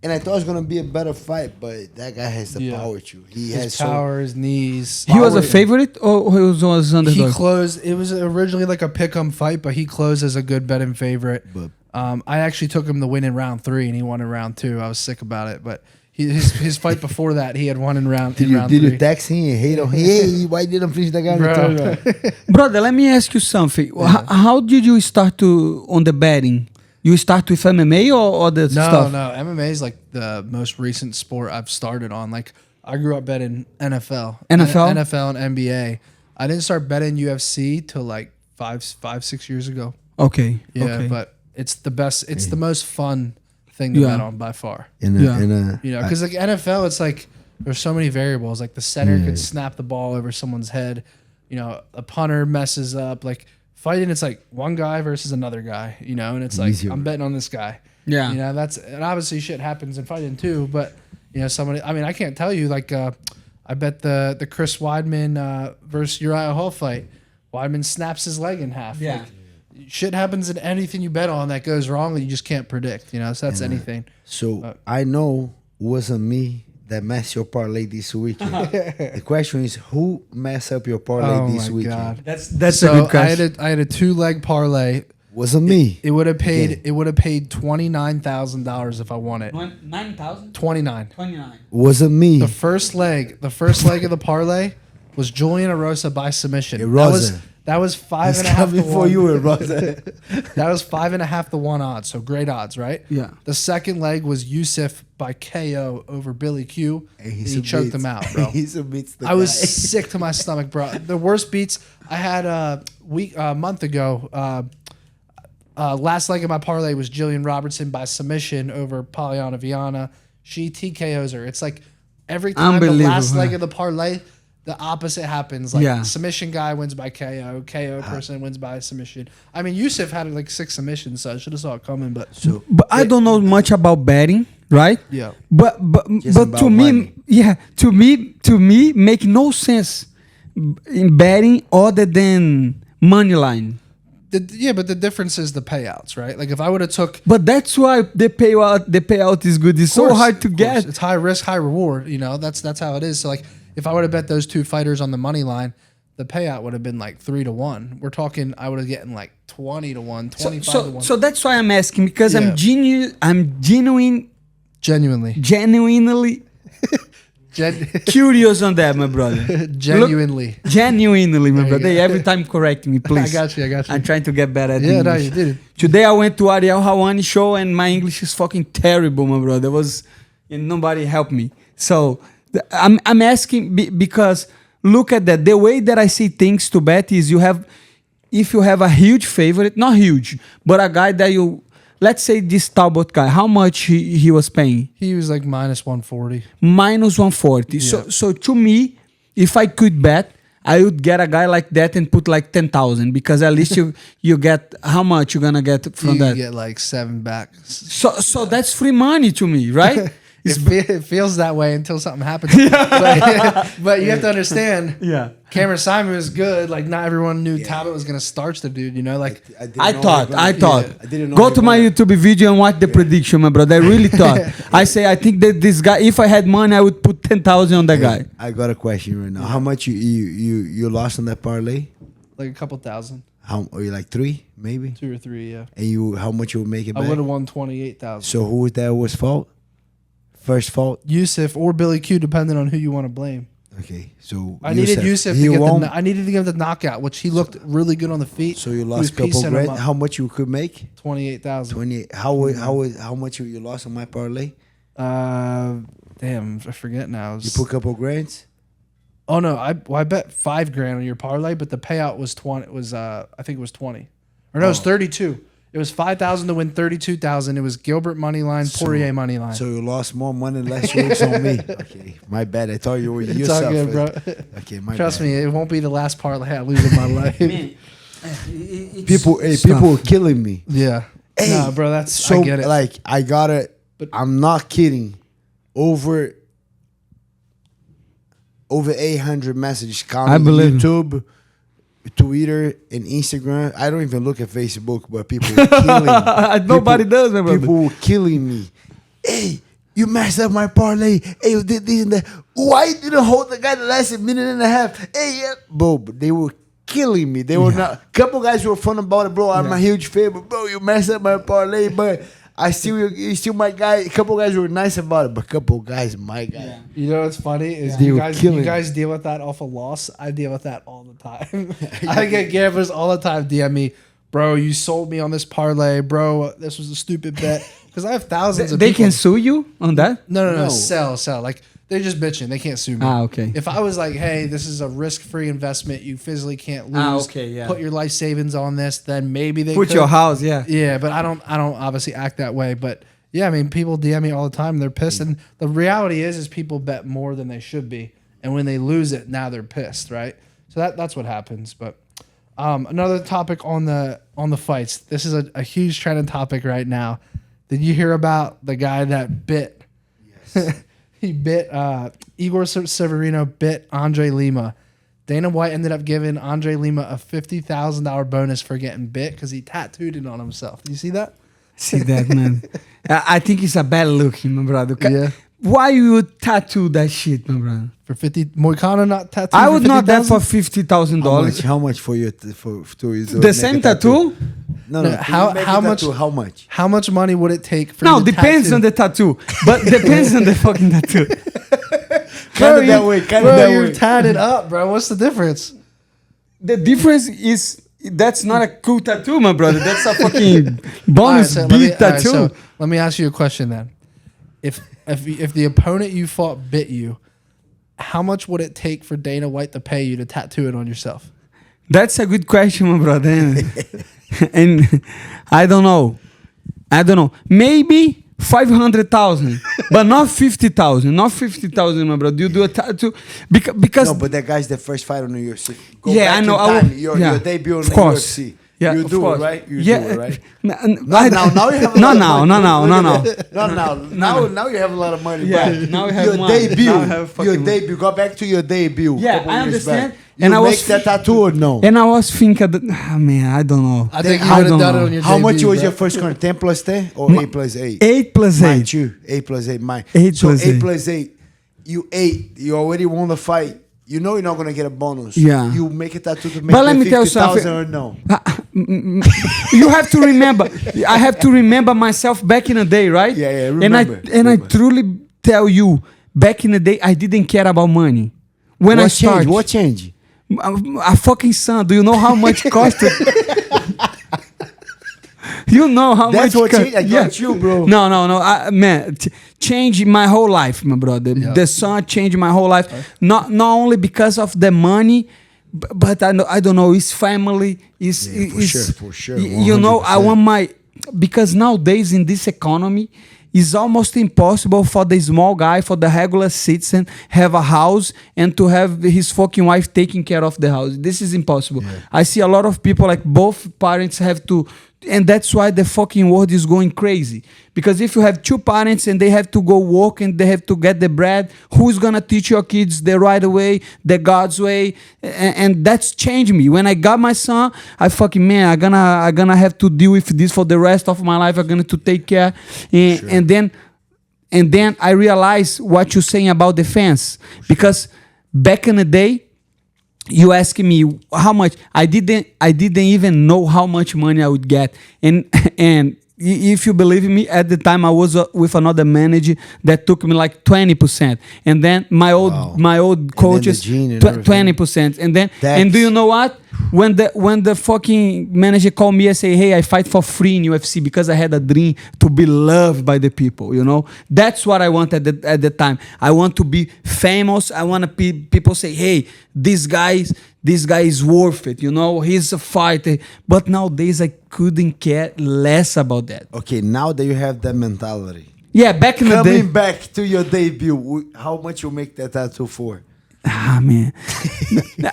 And I thought it was gonna be a better fight, but that guy has the power too. He has power, his knees. He was a favorite, or he was underdog? He closed. It was originally like a pick-em fight, but he closed as a good betting favorite. But I actually took him to win in round 3, and he won in round 2. I was sick about it, but his fight before that, he had won in round 3. Did you text him and hate him? Hey, why didn't finish that guy in the third round? Brother, let me ask you something. How did you start on the betting? You start with MMA or the stuff? No. MMA is like the most recent sport I've started on. Like I grew up betting NFL and NBA. I didn't start betting UFC till like 5-6 years ago. Okay. Yeah, okay. but it's the best. It's the most fun thing to bet on by far. Because like NFL, it's like there's so many variables. Like the center could snap the ball over someone's head. You know, a punter messes up. Like fighting, it's like one guy versus another guy, and it's like, I'm betting on this guy. Yeah. And obviously shit happens in fighting too, but, I can't tell you, like, I bet the Chris Weidman versus Uriah Hall fight. Weidman snaps his leg in half. Yeah. Like, shit happens in anything you bet on that goes wrong that you just can't predict, so that's anything. So I know it wasn't me that messed your parlay this weekend. The question is, who messed up your parlay this weekend? God. That's so a good question. I had a 2-leg parlay. Wasn't me. It would have paid $29,000 if I won it. 9,000? 29. Wasn't me. The first leg of the parlay was Julian Erosa by submission. That was 5.5 to 1. For you, Erosa. That was 5.5 to 1 odds, so great odds, right? Yeah. The second leg was Yusuf by KO over Billy Q. And he choked him out, bro. I was sick to my stomach, bro. The worst beats I had a month ago. Last leg of my parlay was Jillian Robertson by submission over Polyana Viana. She TKOs her. It's like every time the last leg of the parlay, the opposite happens. Like submission guy wins by KO. KO person wins by submission. I mean, Yusuf had like 6 submissions, so I should have saw it coming. But I don't know much about betting, right? Yeah. But to me, make no sense in betting other than money line. But the difference is the payouts, right? Like if I would have took, but that's why the payout is good. It's so hard to get. It's high risk, high reward. That's how it is. So like if I would have bet those 2 fighters on the money line, the payout would have been like 3-1. We're talking, I would have getting like 20-1, 25-1. So that's why I'm asking, because Yeah. I'm genuinely Genuinely. curious on that, my brother. Genuinely. Genuinely, my There you brother. go. Hey, every time correct me, please. I got you. I'm trying to get better at Yeah, no, English. you did it. Today I went to Ariel Hawani show and my English is fucking terrible, my brother. And nobody helped me. So I'm asking because look at that. The way that I see things to bet is if you have a huge favorite, not huge, but a guy that let's say this Talbot guy, how much he was paying? He was like minus 140. Minus 140. Yeah. So to me, if I could bet, I would get a guy like that and put like 10,000 because at least you get how much you're gonna get from You that. get like 7 back. So that's free money to me, right? It feels that way until something happens. But you have to understand, Yeah. Cameron Simon was good. Like, not everyone knew Talbot was going to starch the dude, you know? Like, I thought. I didn't know Go he to my won. YouTube video and watch the prediction, my brother. I really thought. I think that this guy, if I had money, I would put 10,000 on that guy. I got a question right now. How much you lost on that parlay? like a couple thousand. How are you, like 3 maybe? 2 or 3, yeah. And how much you would make it I back? would have won 28,000. So who was that was fault? First fault? Yusuf or Billy Q, depending on who you want to blame. Okay, so I needed Yusuf to he get won. I needed to give the knockout, which he looked really good on the feet. So you He lost was a couple piecing him grand. up. How much you could make? 28,000. 28. How much you lost on my parlay? Damn, I forget now. You put a couple grands? Oh no, I bet $5,000 on your parlay, but the payout was 20. I think it was 20, or no, it was 32. It was 5,000 to win 32,000. It was Gilbert money line, Poirier money line. So you lost more money last week on me. Okay, my bad. I thought you were It's yourself. all good, bro. Okay, my Trust bad. me, it won't be the last parlay I lose in my life. People are killing me. Yeah. Hey, no, bro, that's So I get it. like I got it. But- I'm not kidding. Over 800 messages. I believe. YouTube, Twitter, and Instagram. I don't even look at Facebook, but people are killing me. Nobody does, my brother. People were killing me. Hey, you messed up my parlay. Hey, you did this and that. Why you didn't hold the guy the last minute and a half? Hey, yeah. Bro, but they were killing me. They were not. Couple guys were fun about it, bro. I'm a huge favorite, bro. You messed up my parlay, but you still my guy. A couple guys were nice about it, but couple guys, my guy. Yeah. You know what's funny is They you were guys killing deal with that off a loss. I deal with that all the time. I get gamblers all the time DM me, bro, you sold me on this parlay, bro. This was a stupid bet. Because I have thousands of They people. can sue you on that? No. No. Sell. Like, they're just bitching. They can't sue me. Okay. If I was like, hey, this is a risk-free investment, you physically can't lose. Okay, yeah. Put your life savings on this, then maybe they Put could. your house, yeah. Yeah, but I don't obviously act that way. But yeah, I mean, people DM me all the time. They're pissed, and the reality is people bet more than they should be, and when they lose it, now they're pissed, right? So that's what happens. But another topic on the fights. This is a huge trending topic right now. Did you hear about the guy that bit? Yes. He bit Igor Severino bit Andre Lima. Dana White ended up giving Andre Lima a $50,000 bonus for getting bit because he tattooed it on himself. You see that? See that, man. I think it's a bad look, my brother. Yeah. Why you would tattoo that shit, my brother? For 50, Moicano not tattooed. I for would not that for $50,000? $50,000. How much for you to The same tattoo? No. No, how much? How much? How much money would it take for? No, you to depends tattoo? on the tattoo. But depends on the fucking tattoo. Kind of that way. Kind of Bro, that you're way. tatted up, bro. What's the difference? The difference is that's not a cool tattoo, my brother. That's a fucking bonus All right, beat tattoo. so let me ask you a question then. If the opponent you fought bit you, how much would it take for Dana White to pay you to tattoo it on yourself? That's a good question, my brother. And I don't know. Maybe 500,000, but not 50,000. Not 50,000, my brother. You do a tattoo because No, but that guy's the first fight on the UFC. Yeah, back I know. in I time, will- your yeah. debut on Of the course. UFC. Yeah, you of do course. it, right? You Yeah. do it, right? Now Now you have a no, lot of no, money. no. Now you have a lot of money. Yeah, but now you have your money. debut. Now I have fucking Your money. debut. Go back to your debut. Yeah, couple I years understand. back. And You I was make that tattoo or no? And I was thinking, man, I don't know. I think you I would have don't done it know. on your How much debut, was bro. your first contract? 10 plus 10 or 8 plus 8? 8 plus Mine 8. too. 8 plus 8. Mine. 8 so plus 8 8. plus 8. You already won the fight. you know you're not gonna get a bonus. Yeah. You make a tattoo to make But let me tell you 50,000 something. or no. You have to remember. I have to remember myself back in the day, right? Yeah, And I truly tell you, back in the day, I didn't care about money. When I started, What changed? a fucking son. Do you know how much it cost? You know how That's much. what changed. I got you, bro. No. Man, changed my whole life, my brother. Yeah. The sun changed my whole life. Not only because of the money, but I don't know. It's family. For sure. You know, I 100%. want because nowadays in this economy, it's almost impossible for the small guy, for the regular citizen, have a house and to have his fucking wife taking care of the house. This is impossible. Yeah. I see a lot of people like both parents have to, and that's why the fucking world is going crazy. Because if you have two parents and they have to go work and they have to get the bread, who's gonna teach your kids the right way, the God's way? And that's changed me. When I got my son, I fucking I gonna have to deal with this for the rest of my life. I'm gonna to take care, and then I realized what you're saying about the fans, because back in the day, you asked me how much. I didn't even know how much money I would get, and if you believe me, at the time I was with another manager that took me like 20%, and then my old coaches 20%, and do you know what? When the fucking manager called me and say, "Hey, I fight for free in UFC because I had a dream to be loved by the people," you know, that's what I wanted at the time. I want to be famous. I want to be people say, "Hey, this guy is worth it," you know, he's a fighter. But nowadays I couldn't care less about that. Okay, now that you have that mentality. Yeah, back in the day. Coming back to your debut, how much you make that tattoo for? Ah, man.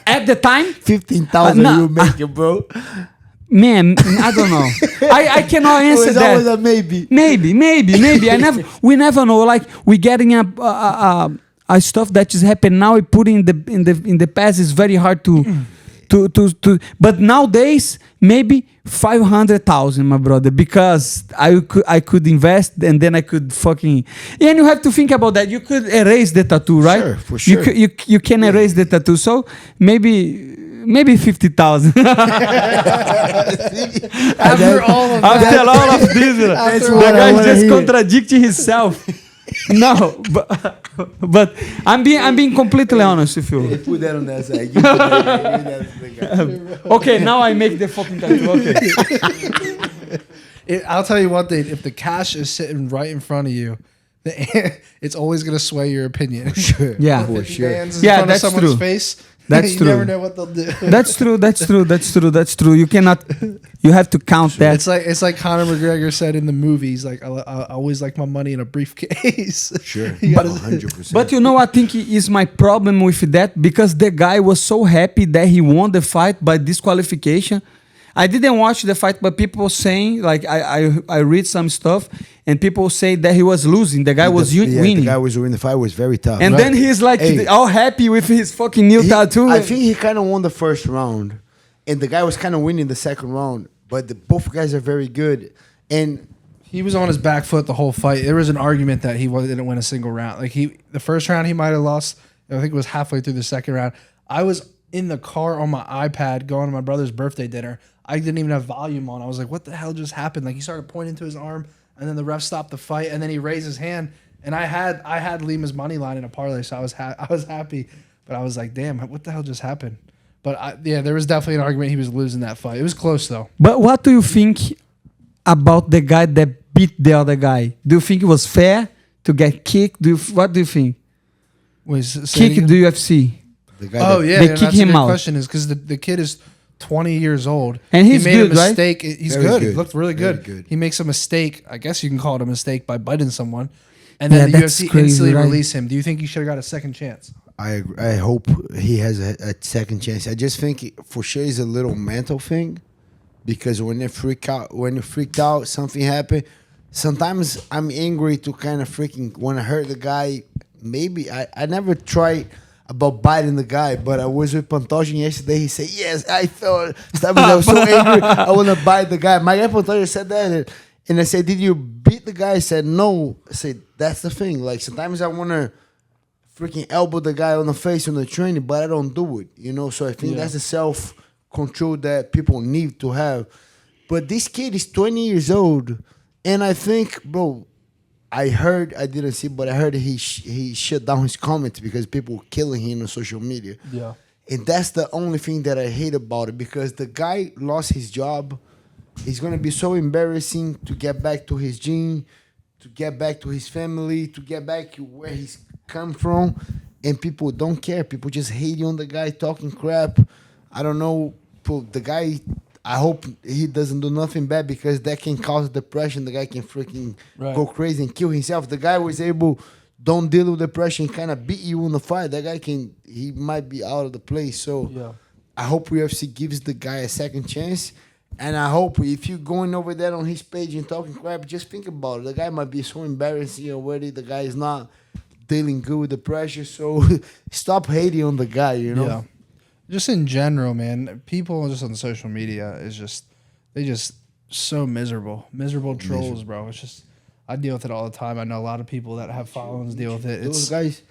At the time, 15,000 no, you make it, bro. man, I don't know. I cannot answer It's that. always a maybe. Maybe. We never know. Like we getting a stuff that is happening now. We put in the past is very hard to. But nowadays maybe 500,000, my brother, because I could invest and then I could fucking, and you have to think about that. You could erase the tattoo, right? Sure, for sure. You can erase the tattoo. So maybe 50,000. After all of that. After all of this, the guy just contradicting himself. No, but I'm being completely honest with you. Put that on that side. You put that on the guy. Okay, now I make the fucking tattoo. Okay. I'll tell you one thing: if the cash is sitting right in front of you, it's always gonna sway your opinion. Sure. Yeah. For If it sure. lands in Yeah, front that's of someone's true. face, That's you true. never know what they'll do. That's true. You cannot. You have to count that. It's like Conor McGregor said in the movies. Like I always like my money in a briefcase. Sure. You gotta- 100%. But you know, I think is my problem with that, because the guy was so happy that he won the fight by disqualification. I didn't watch the fight, but people saying, like, I read some stuff and people say that he was losing. The guy was winning. The guy was winning. The fight was very tough. And then he's like Hey. all happy with his fucking new tattoo. I think he kind of won the first round, and the guy was kind of winning the second round. But both guys are very good, and He was on his back foot the whole fight. There was an argument that he didn't win a single round. Like the first round he might have lost. I think it was halfway through the second round. I was in the car on my iPad going to my brother's birthday dinner. I didn't even have volume on. I was like, "What the hell just happened?" Like he started pointing to his arm, and then the ref stopped the fight, and then he raised his hand, and I had Lima's money line in a parlay, so I was happy, but I was like, "Damn, what the hell just happened?" But there was definitely an argument he was losing that fight. It was close though. But what do you think about the guy that beat the other guy? Do you think it was fair to get kicked? What do you think? Kick the UFC. the guy Oh that- yeah, They and kick that's a him good out. question is because the kid is 20 years old And he's he made good, a right? mistake. He's Very good. He good. looked really Very good. good. He makes a mistake. I guess you can call it a mistake by biting someone, and then Yeah, the that's UFC crazy, instantly right? release him. Do you think he should have got a second chance? I hope he has a second chance. I just think for sure it's a little mental thing, because when you freaked out, something happened. Sometimes I'm angry to kind of freaking want to hurt the guy. Maybe I never tried about biting the guy, but I was with Pantoja yesterday. He said, "Yes, I felt." I was so angry. I want to bite the guy. My guy Pantoja said that, and I said, "Did you beat the guy?" He said, "No." I said, "That's the thing. Like sometimes I want to freaking elbow the guy on the face on the training, but I don't do it, you know. So I think that's the self-control that people need to have. But this kid is 20 years old, and I think, bro, I didn't see, but I heard he shut down his comments because people were killing him on social media. Yeah. And that's the only thing that I hate about it, because the guy lost his job. It's going to be so embarrassing to get back to his gym, to get back to his family, to get back to where he's come from. And people don't care. People just hate on the guy, talking crap. I don't know. The guy, I hope he doesn't do nothing bad, because that can cause depression. The guy can freaking go crazy and kill himself. The guy was able, don't deal with depression, kind of beat you in the fight. That guy he might be out of the place. So I hope UFC gives the guy a second chance. And I hope if you're going over there on his page and talking crap, just think about it. The guy might be so embarrassing already. The guy is not dealing good with the pressure. So stop hating on the guy, you know? Yeah. Just in general, man, people just on social media they just so miserable. Miserable trolls, bro. It's just, I deal with it all the time. I know a lot of people that have followings deal with it. Those guys,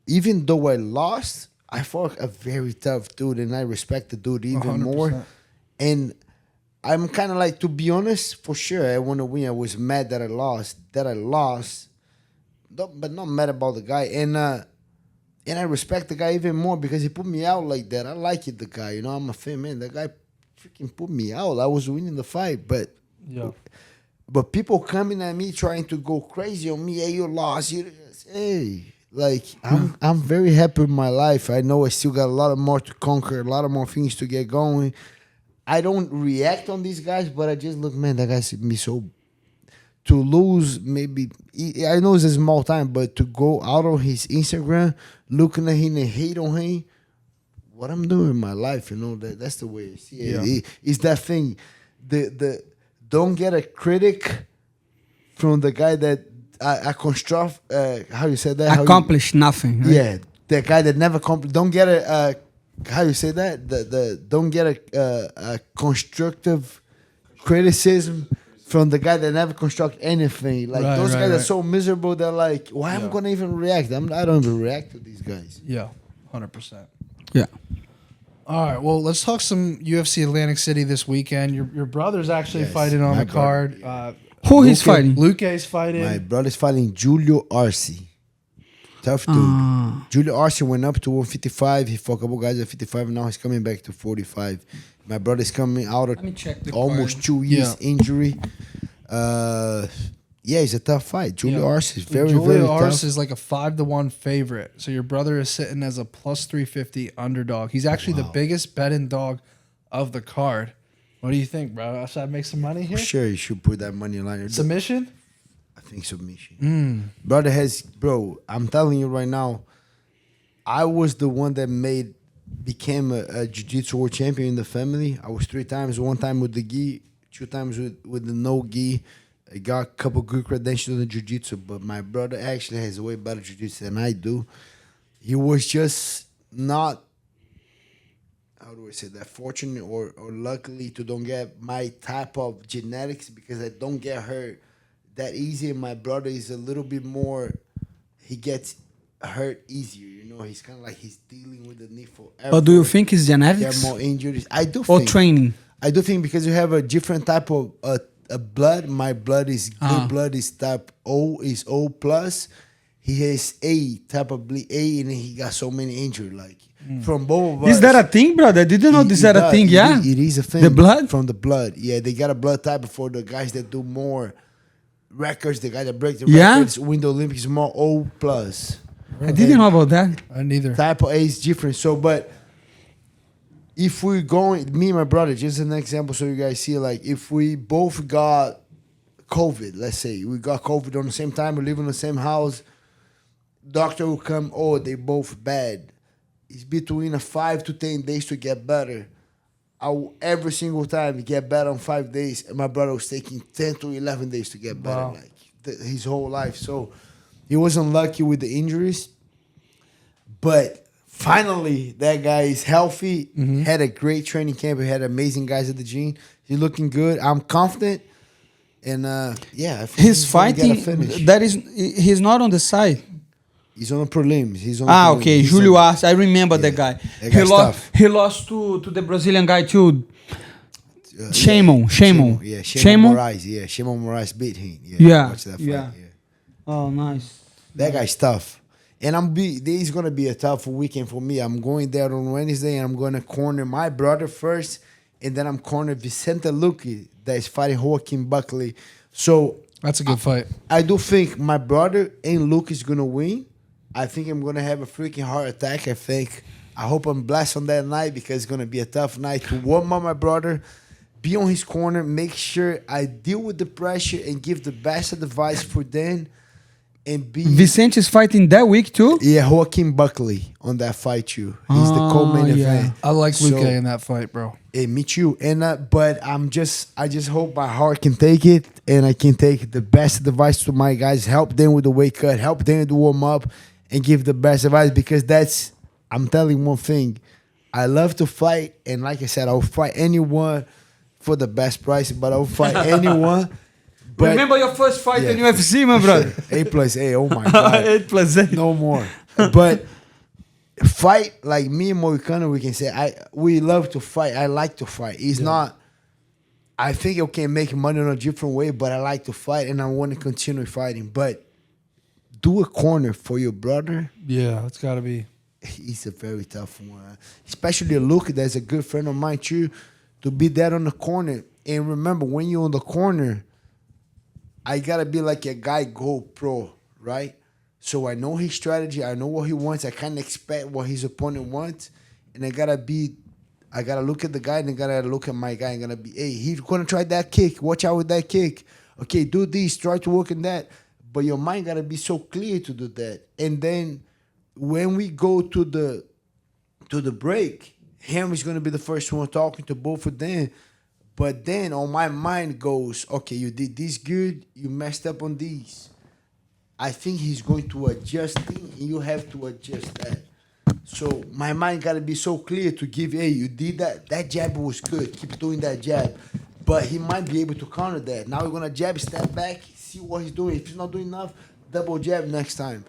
even though I lost, I fought a very tough dude, and I respect the dude even 100%. more. And I'm kind of like, to be honest, for sure, I want to win. I was mad that I lost. But not mad about the guy. And I respect the guy even more because he put me out like that. I like it, the guy. You know, I'm a fan, man. The guy freaking put me out. I was winning the fight, but people coming at me trying to go crazy on me. Hey, you lost. Hey, like I'm very happy with my life. I know I still got a lot more to conquer, a lot of more things to get going. I don't react on these guys, but I just look, man, that guy's me so. To lose, maybe, I know it's a small time, but to go out on his Instagram, looking at him and hate on him, what I'm doing in my life, you know, that's the way I see it. It's that thing, the don't get a critic from the guy that I construct, how you said that? Accomplish nothing. Right? Yeah, the guy that never don't get a how you say that? The don't get a constructive criticism from the guy that never construct anything. Like those guys are so miserable. They're like, why am I gonna even react? I don't even react to these guys. Yeah, 100%. Yeah. All right. Well, let's talk some UFC Atlantic City this weekend. Your brother's actually fighting on the card. Who he's fighting? Luque's fighting. My brother's fighting Julio Arce. Tough dude. Julio Arce went up to 155. He fought a couple guys at 55. Now he's coming back to 45. My brother's coming out of almost 2 years injury. It's a tough fight. Julio Arce is very tough. Julio Arce is like a 5-1 favorite. So your brother is sitting as a plus 350 underdog. He's actually the biggest betting dog of the card. What do you think, bro? Should I make some money here? For sure, you should put that money line. Submission? I think submission. Brother I'm telling you right now, I was the one that became a jiu-jitsu world champion in the family. I was 3 times, 1 time with the gi, 2 times with the no gi. I got a couple good credentials in the jiu-jitsu, but my brother actually has way better jiu-jitsu than I do. He was just not, how do I say that, fortunate or luckily to don't get my type of genetics, because I don't get hurt that easy. And my brother is a little bit more, he gets hurt easier, you know. He's kind of like he's dealing with the knee forever. But do you think it's genetics? Get more injuries. I do or think. Training? I do think because you have a different type of blood. My blood is good blood is type O, is O plus. He has A type of A, and he got so many injuries. Like from both of us. Is that a thing, brother? I didn't know this is a thing. Yeah, it is a thing. The blood from the blood. Yeah, they got a blood type for the guys that do more records. The guy that breaks the records, win the Olympics, more O plus. I didn't know about that. I neither. Type of A is different. So, but if we're going, me and my brother, just an example so you guys see, like, if we both got COVID, let's say, we got COVID on the same time, we live in the same house, doctor will come, they both bad. It's between 5 to 10 days to get better. I will every single time get better in 5 days, and my brother was taking 10 to 11 days to get better, like his whole life. So he wasn't lucky with the injuries, but finally that guy is healthy. Had a great training camp. He had amazing guys at the gym. He's looking good. I'm confident, and I think he's fighting. That is, he's not on the side. He's on the prelims. He's on. Okay. Julio Arce. I remember that guy. That guy's tough. He lost to the Brazilian guy too. Shimon. Yeah, Shimon Moraes. Yeah, Shimon Moraes beat him. Yeah. Watch that fight. Yeah. Oh, nice. That guy's tough. And this is gonna be a tough weekend for me. I'm going there on Wednesday, and I'm gonna corner my brother first, and then I'm corner Vicente Luque that is fighting Joaquin Buckley. So That's a good fight. I do think my brother and Luke is gonna win. I think I'm gonna have a freaking heart attack. I hope I'm blessed on that night because it's gonna be a tough night to warm up my brother, be on his corner, make sure I deal with the pressure and give the best advice for them. And be Vicente is fighting that week too? Yeah, Joaquin Buckley on that fight too. He's the co-main event. I like Luque in that fight, bro. Hey, me too. And but I just hope my heart can take it, and I can take the best advice to my guys. Help them with the weight cut, help them to warm up, and give the best advice because I'm telling you one thing. I love to fight, and like I said, I'll fight anyone for the best price, but I'll fight anyone. But remember your first fight in UFC, my brother? 8+8. Oh my God. 8+8. No more. But fight like me and Moicano, we can say we love to fight. I like to fight. It's not. I think I can make money in a different way, but I like to fight and I want to continue fighting. But do a corner for your brother. Yeah, it's got to be. He's a very tough one, especially Luke. That's a good friend of mine too. To be there on the corner, and remember when you're on the corner, I gotta be like a guy go pro, right? So I know his strategy, I know what he wants, I can't expect what his opponent wants, and I gotta look at the guy and I gotta look at my guy and gotta be, hey, he's gonna try that kick, watch out with that kick. Okay, do this, try to work on that. But your mind gotta be so clear to do that. And then when we go to the break, Henry's gonna be the first one talking to both of them. But then on my mind goes, okay, you did this good, you messed up on these. I think he's going to adjust things, and you have to adjust that. So my mind got to be so clear to give, hey, you did that. That jab was good. Keep doing that jab. But he might be able to counter that. Now we're going to jab, step back, see what he's doing. If he's not doing enough, double jab next time.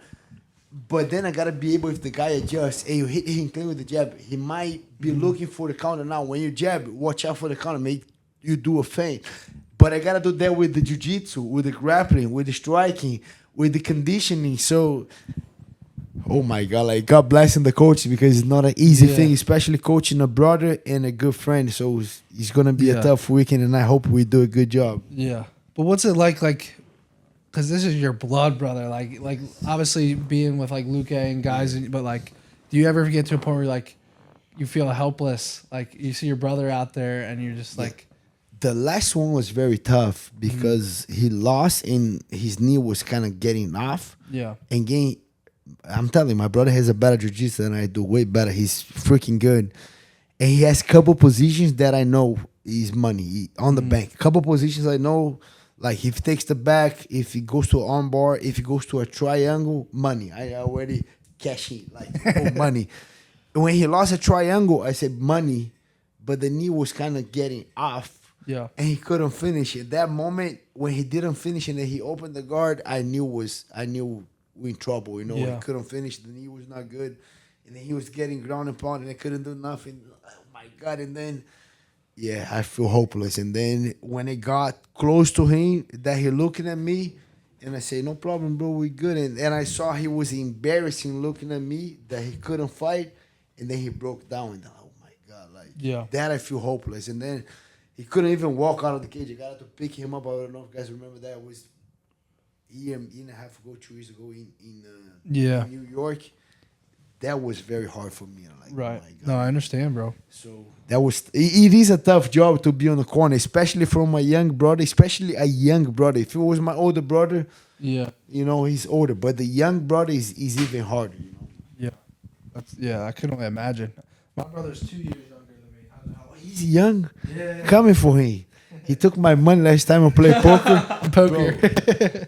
But then I got to be able, if the guy adjusts, hey, you hit him clean with the jab, he might be looking for the counter. Now, when you jab, watch out for the counter. Make you do a feint. But I got to do that with the jiu-jitsu, with the grappling, with the striking, with the conditioning. So, oh my God, like God bless him, the coach, because it's not an easy thing, especially coaching a brother and a good friend. So it's going to be a tough weekend, and I hope we do a good job. Yeah. But what's it like, because this is your blood brother, like obviously being with like Luque and guys, but like, do you ever get to a point where like you feel helpless? Like you see your brother out there and you're just like, the last one was very tough because he lost and his knee was kind of getting off. Yeah. And I'm telling you, my brother has a better jiu-jitsu than I do, way better. He's freaking good. And he has a couple positions that I know is money on the bank. A couple positions I know, like if he takes the back, if he goes to an arm bar, if he goes to a triangle, money. I already cash in, like money. When he lost a triangle, I said money, but the knee was kind of getting off. Yeah, and he couldn't finish it. That moment when he didn't finish and then he opened the guard, I knew we're in trouble. You know, he couldn't finish. The knee was not good, and then he was getting ground and pound, and I couldn't do nothing. Oh my God! And then, I feel hopeless. And then when it got close to him, that he looking at me, and I say, "No problem, bro, we good." And I saw he was embarrassing looking at me that he couldn't fight, and then he broke down. And oh my God, like that I feel hopeless. And then he couldn't even walk out of the cage. I got to pick him up. I don't know if you guys remember that. It was a year and a half ago, 2 years ago in New York. That was very hard for me. Like, right. Oh my God. No, I understand, bro. So that was. It is a tough job to be on the corner, especially from a young brother, especially a young brother. If it was my older brother, you know, he's older. But the young brother is even harder, you know. Yeah. I couldn't only imagine. My brother's 2 years younger. He's young, coming for him. He took my money last time I played poker. Bro,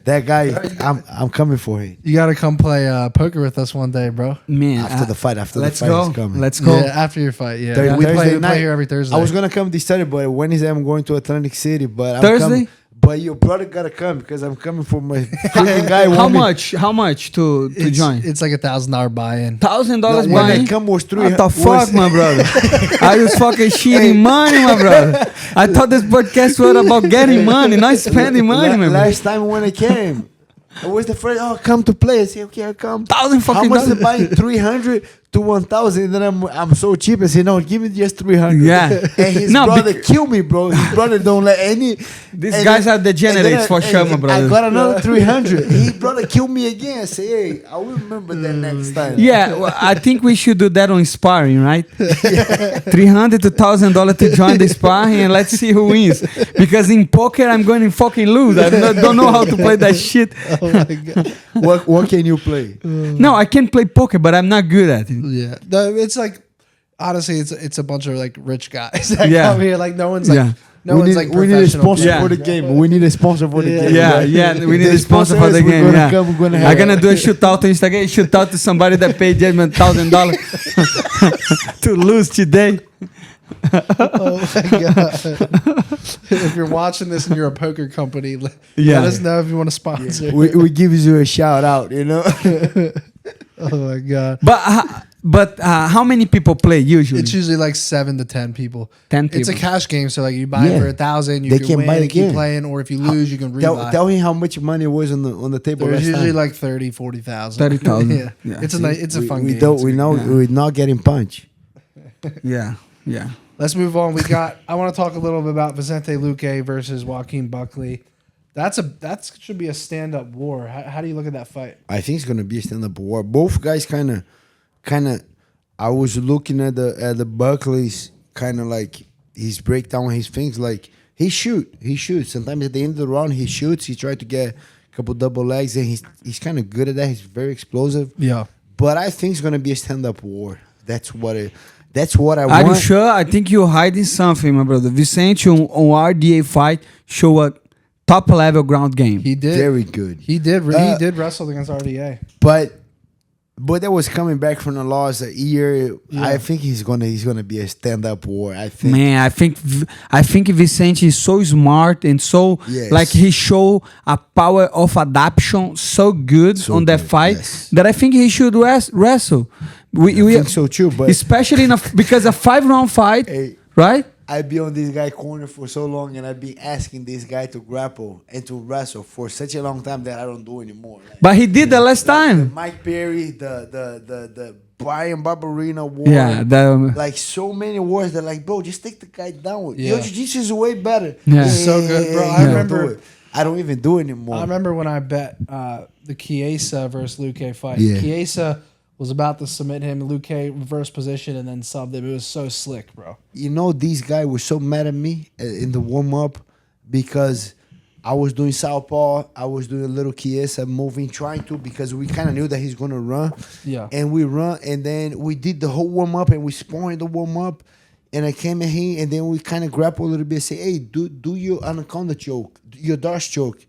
that guy, I'm coming for him. You gotta come play poker with us one day, bro. Man, after the fight, is coming. Let's go. Yeah, after your fight. Yeah, we play here every Thursday. I was gonna come this Saturday, but Wednesday I'm going to Atlantic City. But But your brother gotta come because I'm coming for my freaking guy. How much to join? It's like $1,000 buy-in. $1,000 When buy-in? I come was What the fuck, my brother? I was fucking shitting money, my brother. I thought this podcast was about getting money, not spending money, my brother. Last time when I came, I was the first. Oh, come to play. I say, okay, I'll come. $1,000 How fucking much is dollars. it buying? 300 to 1,000. And then I'm so cheap. I say, no, give me just 300. Yeah. And his No, brother kill me, bro. His brother don't let any. These guys are degenerates for sure, my brother. I got another 300. His brother kill me again. I say, hey, I will remember that next time. Yeah, well, I think we should do that on sparring, right? $300 to $1,000 to join the sparring, and let's see who wins. Because in poker, I'm going to fucking lose. Don't know how to play that shit. Oh my god. What can you play? No, I can play poker, but I'm not good at it. Yeah. No, it's like honestly, it's a bunch of like rich guys that Yeah. come here. Like no one's like Yeah. no one's like we need a professional. sponsor Yeah. for the game. We need a sponsor for the game. Yeah, we need a sponsor for the sponsors, we're game. gonna Yeah. come, we're gonna I'm have- gonna do a shootout to Instagram, shootout to somebody that paid Judgment $1,000 to lose today. Oh my god. If you're watching this and you're a poker company, let Yeah. us know if you want to sponsor. we give you a shout out, you know. Oh my god. But how many people play usually? It's usually like 7 to 10 people. 10 It's a people. cash game, so like you buy it Yeah. for 1,000, you They can can win buy the and keep game. playing, or if you lose, you can rebuy. Tell me how much money was on the table. There's last usually time. like 30, 40,000. 30,000. Yeah. Yeah. It's a nice, it's a fun we game. don't. It's a We good know game. we're not getting punched. Yeah. Let's move on. I want to talk a little bit about Vicente Luque versus Joaquin Buckley. That should be a stand-up war. How do you look at that fight? I think it's gonna be a stand-up war. Both guys kind of. I was looking at the Buckley's kind of like his breakdown, his things like he shoots. Sometimes at the end of the round he shoots. He tried to get a couple double legs, and he's kind of good at that. He's very explosive. Yeah. But I think it's gonna be a stand-up war. That's what I Are want. you sure? I think you're hiding something, my brother. Vicente on RDA fight show a top level ground game. He did. Very good. He did wrestle against RDA. But that was coming back from the loss a year. Yeah. I think he's gonna be a stand-up war. I think. Man, I think Vicente is so smart and so Yes. like he show a power of adaptation so good on that fight that I think he should wrestle. I think so too, but especially because a 5-round fight, Hey. right? I've been on this guy corner for so long, and I've been asking this guy to grapple and to wrestle for such a long time that I don't do anymore. Like, But he did the last the time. Mike Perry, the Brian Barberina war. Yeah, like so many wars that like, bro, just take the guy down. Yeah. Your jiu-jitsu is way better. Yeah. So good, bro. I don't remember- do it. I don't even do it anymore. I remember when I bet the Chiesa versus Luque fight. Yeah. Chiesa was about to submit him. Luque reverse position and then subbed him. It was so slick, bro. You know, these guys were so mad at me in the warm-up because I was doing southpaw. I was doing a little Chiesa moving, trying to, because we kind of knew that he's going to run. Yeah. And we run, and then we did the whole warm-up, and we sparring the warm-up, and I came in here, and then we kind of grapple a little bit, say, hey, do your anaconda choke, your Darce choke.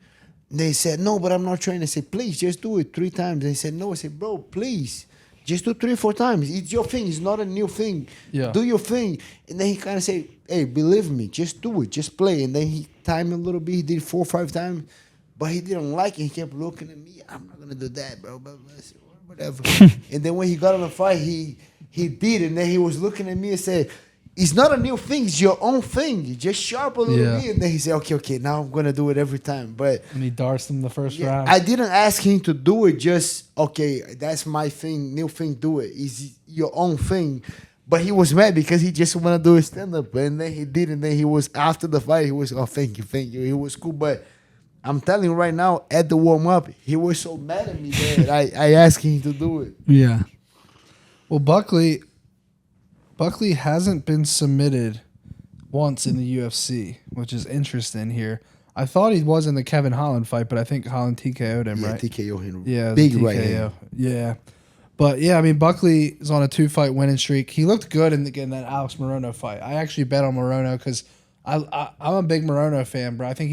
And they said, no, but I'm not trying. I said, please, just do it 3 times. They said, no. I said, bro, please. Just do 3 or 4 times. It's your thing. It's not a new thing. Yeah. Do your thing. And then he kind of said, hey, believe me, just do it. Just play. And then he timed a little bit. He did 4 or 5 times. But he didn't like it. He kept looking at me. I'm not going to do that, bro. But I said, whatever. And then when he got on the fight, he did. And then he was looking at me and said, it's not a new thing. It's your own thing. You just sharp a little bit. And then he said, okay, now I'm going to do it every time. But And he darced him the first round. I didn't ask him to do it. Just, okay, that's my thing. New thing, do it. It's your own thing. But he was mad because he just want to do a stand-up. And then he did. And then he was, after the fight, he was, oh, thank you. He was cool. But I'm telling you right now, at the warm-up, he was so mad at me that I asked him to do it. Yeah. Well, Buckley hasn't been submitted once in the UFC, which is interesting here. I thought he was in the Kevin Holland fight, but I think Holland TKO'd him, Yeah, right? TKO him. Yeah, it was Big a right TKO. hand. Yeah. But yeah, I mean, Buckley is on a 2-fight winning streak. He looked good in that Alex Morono fight. I actually bet on Morono because I'm a big Morono fan, bro. I think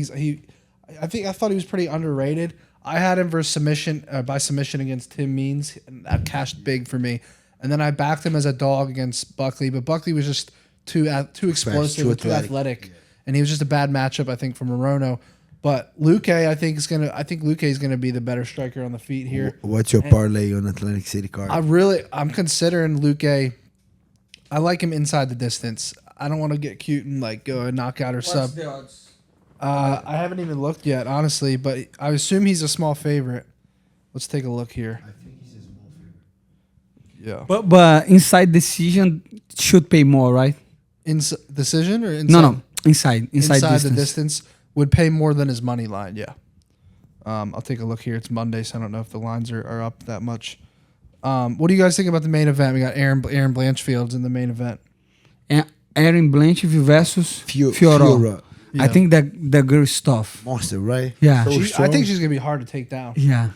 I thought he was pretty underrated. I had him versus by submission against Tim Means, and that cashed big for me. And then I backed him as a dog against Buckley, but Buckley was just too explosive, too athletic. And he was just a bad matchup, I think, for Morono. But Luque, I think Luque is gonna be the better striker on the feet here. What's your parlay on Atlantic City card? I'm considering Luque. I like him inside the distance. I don't want to get cute and like go a knockout or sub. What's the odds? I haven't even looked yet, honestly, but I assume he's a small favorite. Let's take a look here. I think he's a small favorite. Yeah. But inside decision should pay more, right? Decision or inside? No. Inside distance. The distance would pay more than his money line. Yeah. I'll take a look here. It's Monday, so I don't know if the lines are up that much. What do you guys think about the main event? We got Aaron Blanchfield's in the main event. Aaron Blanchfield versus Fiorot. Fiorot. Yeah. I think that girl is tough. Monster, right? Yeah. So I think she's gonna be hard to take down. Yeah.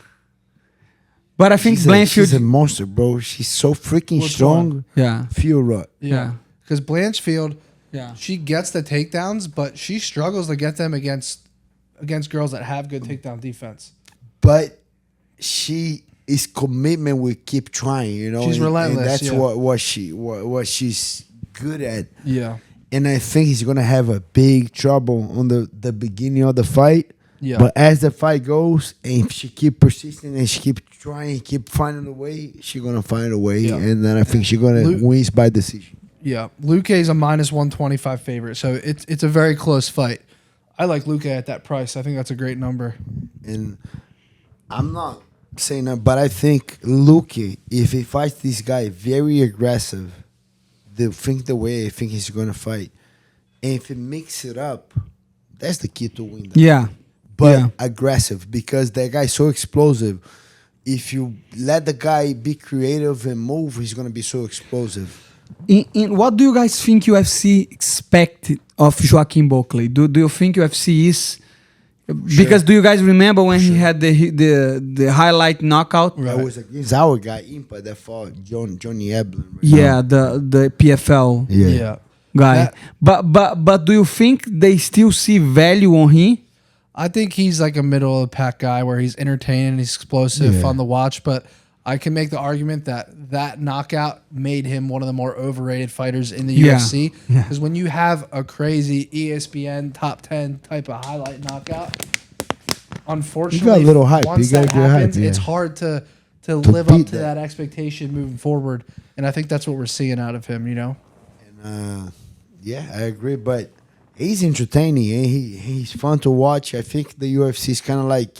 But I think she's a Blanchfield. monster, bro. She's so freaking Which strong. one? Yeah. Fiorot. Yeah. Because Blanchfield, Yeah. she gets the takedowns, but she struggles to get them against girls that have good takedown defense. But she is commitment with keep trying, you know. She's relentless. And that's yeah. what she's good at. Yeah. And I think he's gonna have a big trouble on the beginning of the fight. Yeah. But as the fight goes, and if she keep persisting and she keep trying, keep finding a way, she's gonna find a way. Yeah. And then I think she's gonna win by decision. Yeah. Luque is a minus 125 favorite, so it's a very close fight. I like Luque at that price. I think that's a great number. And I'm not saying that, but I think Luque, if he fights this guy very aggressive, the way I think he's gonna fight, and if he mix it up, that's the key to win. Yeah. But aggressive, because that guy's so explosive. If you let the guy be creative and move, he's gonna be so explosive. In what do you guys think UFC expect of Joaquin Buckley? Do you think UFC is because do you guys remember when he had the highlight knockout? Right. That was against our guy Impa that fought Johnny Eblen. Right? Yeah, the PFL Yeah. guy. But do you think they still see value on him? I think he's like a middle of the pack guy where he's entertaining, he's explosive, Yeah. fun to watch. But I can make the argument that knockout made him one of the more overrated fighters in the UFC. Yeah. Because when you have a crazy ESPN top 10 type of highlight knockout, unfortunately, You got a little hype. once You gotta that get hype, happens, yeah. it's hard to live up beat to that. that expectation moving forward. And I think that's what we're seeing out of him, you know? And yeah, I agree. But he's entertaining and he's fun to watch. I think the UFC is kind of like,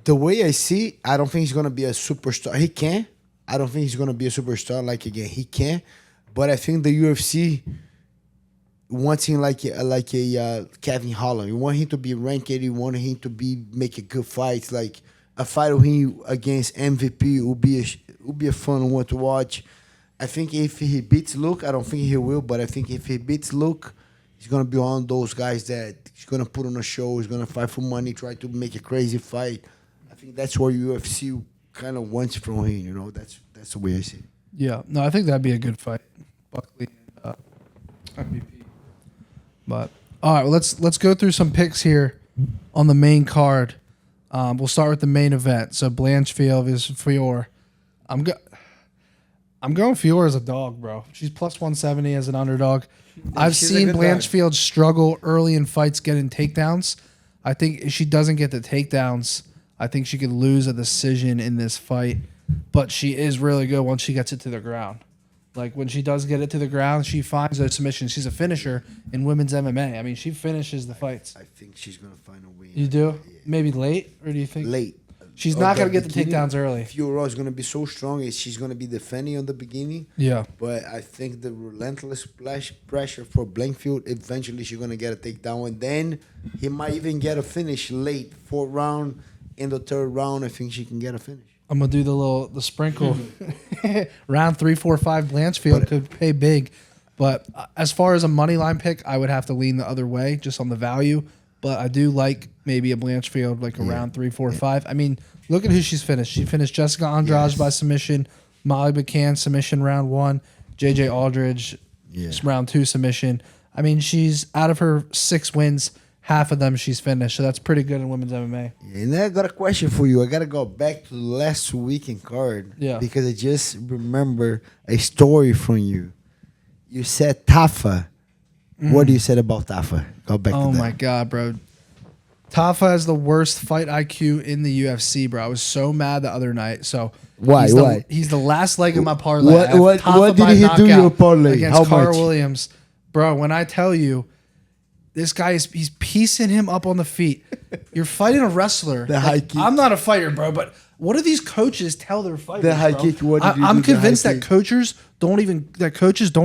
the way I see, I don't think he's gonna be a superstar. He can. I don't think he's gonna be a superstar. Like again, he can. But I think the UFC wants him like a Kevin Holland. You want him to be ranked. You want him to be making good fights. Like a fight with him against MVP will be a fun one to watch. I think if he beats Luke, I don't think he will, but I think if he beats Luke, he's gonna be one of those guys that he's gonna put on a show. He's gonna fight for money, try to make a crazy fight. I think that's what UFC kind of wants from him. You know, that's the way I see it. Yeah. No, I think that'd be a good fight. Buckley and MVP. But all right, well, let's go through some picks here on the main card. We'll start with the main event. So Blanchfield is Fior. I'm going Fior as a dog, bro. She's plus 170 as an underdog. I've she's a seen good dog. Blanchfield struggle early in fights getting takedowns. I think if she doesn't get the takedowns, I think she could lose a decision in this fight. But she is really good once she gets it to the ground. Like when she does get it to the ground, she finds those submissions. She's a finisher in women's MMA. I mean, she finishes the fights. I think she's gonna find a way. You do? Maybe late, or do you think Late. she's At not gonna the get the beginning, takedowns early? Fiorot is gonna be so strong, and she's gonna be defending on the beginning. Yeah. But I think the relentless pressure for Blanchfield, eventually she's gonna get a takedown, and then he might even get a finish late, fourth round. In the third round, I think she can get a finish. I'm gonna do the sprinkle. Round 3, 4, 5. Blanchfield could pay big, but as far as a money line pick, I would have to lean the other way just on the value. But I do like maybe a Blanchfield like a round 3, 4, 5. I mean, look at who she's finished. She finished Jessica Andrade by submission, Molly McCann submission round 1, JJ Aldridge round 2 submission. I mean, she's out of her 6 wins, half of them she's finished, so that's pretty good in women's MMA. Yeah, and I got a question for you. I gotta go back to the last weekend card. Yeah. Because I just remember a story from you. You said Tafa What do you said about Tafa? Go back to that. Oh my god, bro. Tafa has the worst fight IQ in the UFC, bro. I was so mad the other night. So Why? He's the last leg of my parlay. What did he do your parlay? Against How Carl much? Williams, bro? When I tell you, this guy he's piecing him up on the feet. You're fighting a wrestler. The high kick. I'm not a fighter, bro, but what do these coaches tell their fighters? The high bro? kick. What did you I'm do, the convinced high that kick? coaches don't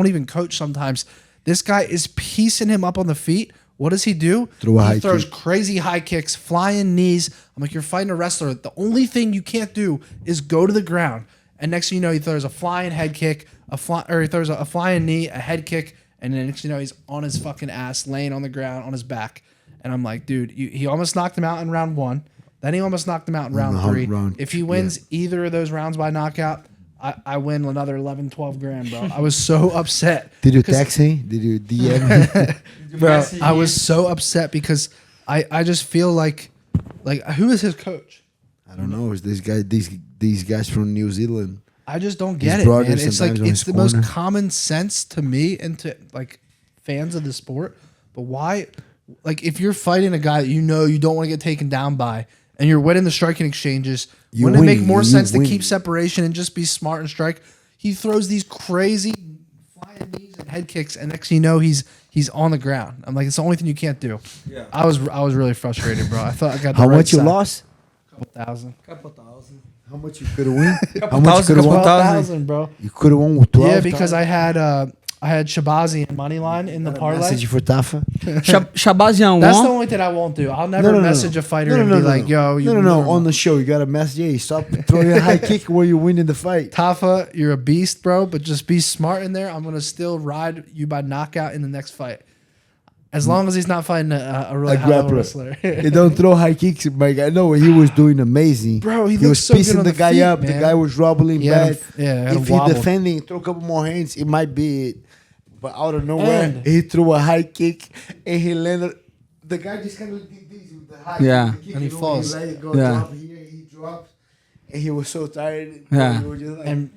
even coach sometimes. This guy is piecing him up on the feet. What does he do? Throw a high He throws kick. crazy high kicks, flying knees. I'm like, you're fighting a wrestler. The only thing you can't do is go to the ground. And next thing you know, he throws a flying head kick, he throws a flying knee, a head kick, and then next thing you know, he's on his fucking ass, laying on the ground on his back. And I'm like, dude, he almost knocked him out in round 1. Then he almost knocked him out in round 3. If he wins either of those rounds by knockout, I win another 11, 12 grand, bro. I was so upset. Did you text him? Did you DM him? Bro, I was so upset because I just feel like who is his coach? I don't know. It's this guy. These guys from New Zealand. I just don't His get it, brother man. It's like sometimes on it's his the most corner. common sense to me and to like fans of the sport. But why? Like if you're fighting a guy that you know you don't want to get taken down by, and you're winning the striking exchanges, You wouldn't it make win, more you sense to win. keep separation and just be smart and strike? He throws these crazy flying knees and head kicks, and next thing you know, he's on the ground. I'm like, it's the only thing you can't do. Yeah. I was really frustrated, bro. I thought I got the How right much you side. lost? Couple thousand. Couple thousand. How much you could have won? How Couple much you thousand, could have couple won? thousand. 12,000, bro. You could have won with 12. Yeah, because I had Shabazi and money line in the parlay. Message for Tafa. Shabazian That's the won. only thing I won't do. I'll never message a fighter and be like, "Yo, you no. On the show, you got a message. Hey, stop throwing a high kick where you're winning the fight. Tafa, you're a beast, bro. But just be smart in there. I'm gonna still ride you by knockout in the next fight, as long as he's not fighting a really A high level grappler. wrestler." You don't throw high kicks, my guy. No, he was doing amazing. Bro, he was looks so good piecing on the the guy feet, up. man. The guy was wobbling He had bad. had If a he wobble. defending, throw a couple more hands, it might be it. But out of nowhere, And- he threw a high kick and he landed. The guy just kind of did this with the high Yeah. kick. The kick And he over, falls. let it go, Yeah. drop here, he dropped. And he was so tired. Yeah. He was just like, And-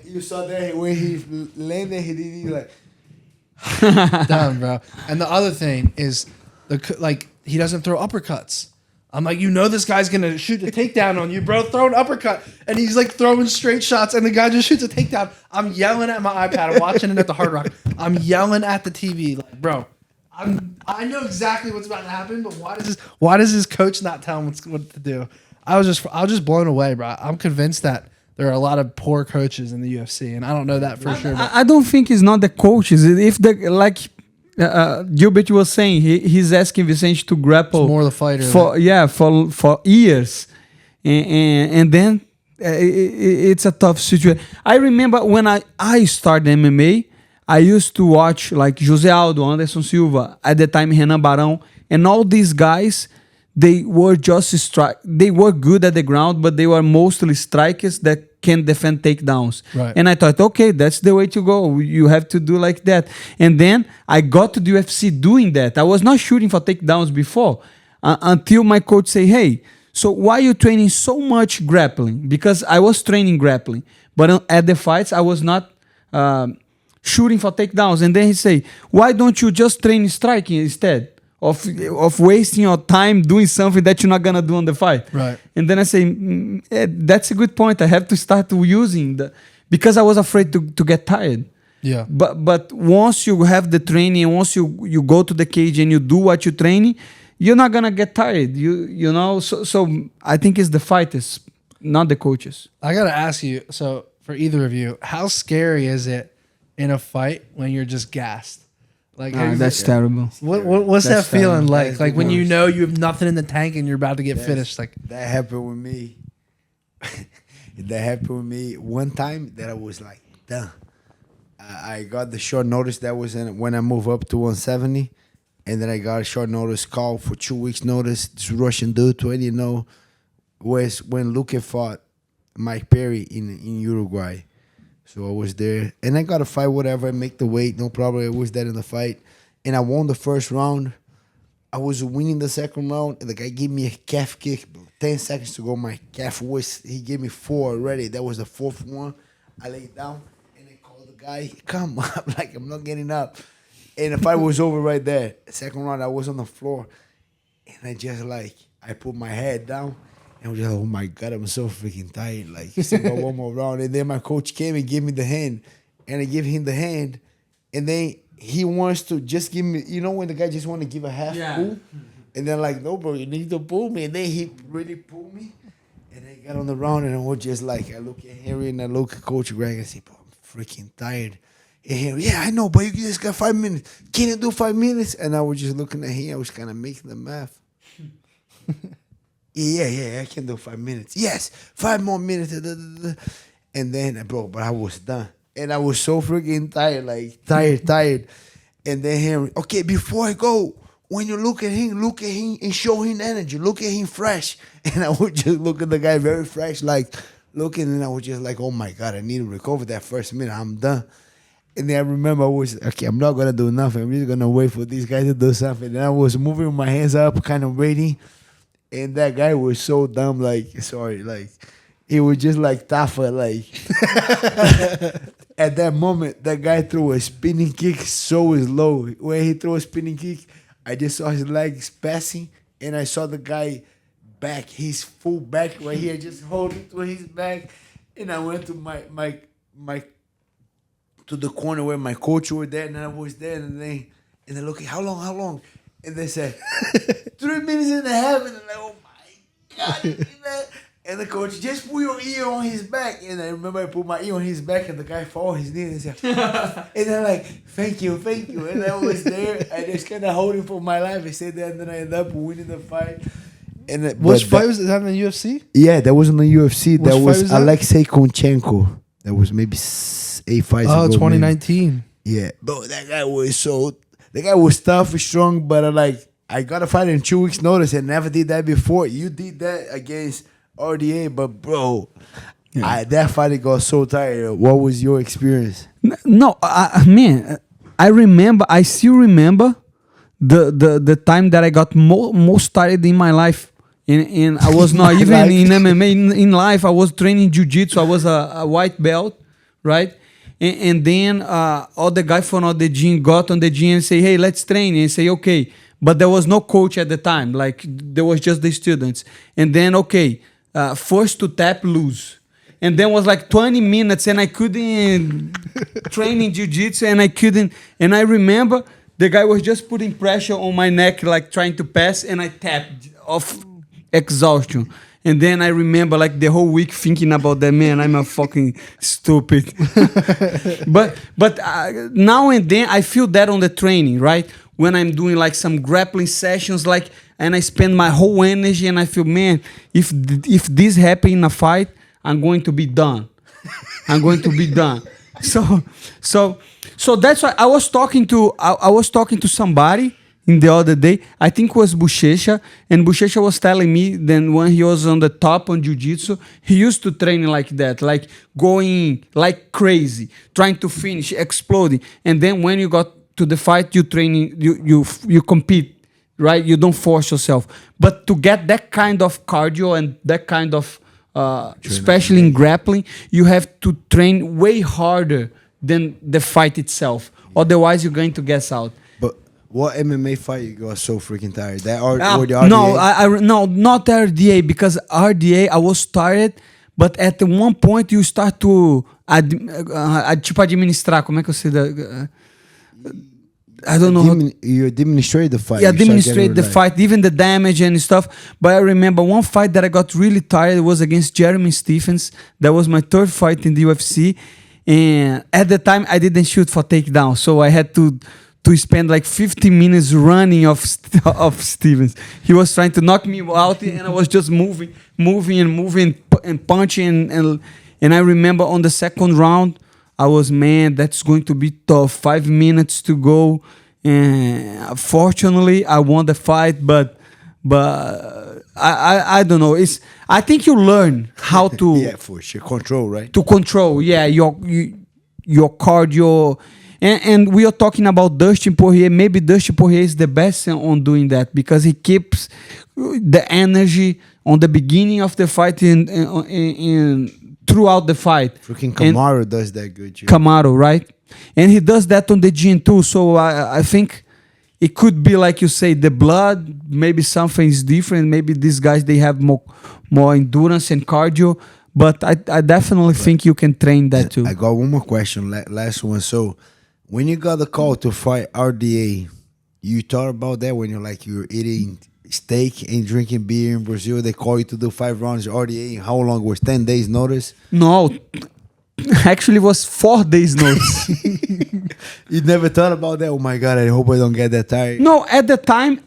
you saw that when he landed, he did it like. Done, bro. And the other thing is, he doesn't throw uppercuts. I'm like, this guy's gonna shoot a takedown on you, bro. Throw an uppercut, and he's like throwing straight shots, and the guy just shoots a takedown. I'm yelling at my iPad. I'm watching it at the Hard Rock. I'm yelling at the TV, like, bro. I know exactly what's about to happen, but why does his coach not tell him what to do? I was just blown away, bro. I'm convinced that there are a lot of poor coaches in the UFC, and I don't know that for sure. But I don't think it's not the coaches. If Gilbert was saying, he's asking Vicente to grapple It's more the fighter, for years, and then it's a tough situation. I remember when I started MMA, I used to watch like José Aldo, Anderson Silva, at the time Renan Barão, and all these guys. They were just They were good at the ground, but they were mostly strikers that can defend takedowns. Right. And I thought, okay, that's the way to go. You have to do like that. And then I got to the UFC doing that. I was not shooting for takedowns before until my coach say, "Hey, so why are you training so much grappling?" Because I was training grappling, but at the fights I was not shooting for takedowns. And then he say, "Why don't you just train striking instead of wasting your time doing something that you're not gonna do on the fight?" Right. And then I say, that's a good point. I have to start using because I was afraid to get tired. yeah, But once you have the training, and once you go to the cage and you do what you're training, you're not gonna get tired. You know. So I think it's the fighters, not the coaches. I gotta ask you. So for either of you, how scary is it in a fight when you're just gassed? Like That's terrible. what's that That's feeling terrible. like? That's Like the when you worst. know you have nothing in the tank and you're about to get finished. Like That happened with me. That happened with me one time that I was like, done. I got the short notice that was when I moved up to 170. And then I got a short notice call for 2 weeks notice. This Russian dude, 20, was when Luque fought Mike Perry in Uruguay. So I was there. And I got a fight, whatever, I make the weight, no problem. I was there in the fight. And I won the first round. I was winning the second round, and the guy gave me a calf kick. 10 seconds to go, my calf he gave me 4 already. That was the 4th one. I laid down, and I called the guy, come up, like I'm not getting up. And the fight was over right there. Second round, I was on the floor. And I just like, I put my head down. And I was just like, oh my God, I'm so freaking tired. Like, still got one more round. And then my coach came and gave me the hand. And I gave him the hand. And then he wants to just give me, you know when the guy just want to give a half pull? And then like, no, bro, you need to pull me. And then he really pulled me. And I got on the round and I was just like, I look at Henry and I look at Coach Greg and I say, bro, I'm freaking tired. And Henry, yeah, I know, but you just got 5 minutes. Can you do 5 minutes? And I was just looking at him. I was kind of making the math. yeah, I can do 5 minutes. Yes, 5 more minutes. And then, bro, but I was done. And I was so freaking tired, like tired. And then Henry, okay, before I go, when you look at him and show him energy. Look at him fresh. And I would just look at the guy very fresh, like looking, and I was just like, oh my God, I need to recover that first minute. I'm done. And then I remember I was, okay, I'm not going to do nothing. I'm just going to wait for these guys to do something. And I was moving my hands up, kind of waiting. And that guy was so dumb, like, sorry, like, it was just like Tafa, like. At that moment, that guy threw a spinning kick so slow. When he threw a spinning kick, I just saw his legs passing, and I saw the guy back, his full back right here, just holding to his back. And I went to my to the corner where my coach was there, and I was there, and they look, how long? And they said 3 minutes and a half, and I'm like, oh my God, and the coach just put your ear on his back, and I remember I put my ear on his back, and the guy fall on his knee and said, and I'm like, thank you, and I was there, I just kind of holding for my life. I stayed there, and then I ended up winning the fight. And which fight was that in the UFC? Yeah, that was in the UFC. Which that was that? Alexei Konchenko. That was maybe 8 fights ago. Oh, 2019. Maybe. Yeah, but that guy was tough, strong, but I got a fight in 2 weeks' notice and never did that before. You did that against RDA, but bro, that fight got so tired. What was your experience? No, man, I still remember the time that I got most tired in my life. And I was not even in MMA in life. I was training jiu-jitsu. I was a white belt, right? And then all the guys from the gym got on the gym and say, hey, let's train. And say, okay. But there was no coach at the time. Like, there was just the students. And then, okay, first to tap, lose. And then was like 20 minutes and I couldn't train in jiu-jitsu and I couldn't. And I remember the guy was just putting pressure on my neck, like trying to pass, and I tapped off exhaustion. And then I remember like the whole week thinking about that, man, I'm a fucking stupid. but now and then I feel that on the training, right? When I'm doing like some grappling sessions, like, and I spend my whole energy and I feel, man, if this happen in a fight, I'm going to be done. I'm going to be done. So that's why I was talking to somebody in the other day. I think it was Bochecha, and Bochecha was telling me that when he was on the top on jiu-jitsu, he used to train like that, like going like crazy, trying to finish, exploding. And then when you got to the fight, you train, you compete, right? You don't force yourself. But to get that kind of cardio and that kind of, especially in grappling, you have to train way harder than the fight itself. Otherwise, you're going to guess out. What MMA fight you got so freaking tired? That or the RDA? No, not RDA, because RDA I was tired, but at one point you start to tipo administrar, como é que eu sei I don't know. You administrate the fight. Yeah, administrate the fight, even the damage and stuff. But I remember one fight that I got really tired. It was against Jeremy Stephens. That was my third fight in the UFC. And at the time, I didn't shoot for takedown. So I had to spend like 15 minutes running of Stephens. He was trying to knock me out, and I was just moving and punching. And I remember on the second round, I was, man, that's going to be tough. 5 minutes to go. And fortunately, I won the fight, but I don't know. I think you learn how to yeah, for sure, control, right? To control, yeah, your cardio. And we are talking about Dustin Poirier. Maybe Dustin Poirier is the best on doing that because he keeps the energy on the beginning of the fight to throughout the fight. Freaking Kamaru does that good too. Kamaru, right? And he does that on the gym too. So I think it could be like you say, the blood. Maybe something is different. Maybe these guys they have more endurance and cardio. But I definitely think you can train that too. I got one more question, last one. So when you got the call to fight RDA, you thought about that when you're eating steak and drinking beer in Brazil? They call you to do 5 rounds RDA. How long was 10 days notice? No, actually it was 4 days notice. You never thought about that? Oh my God, I hope I don't get that tired. No, at the time,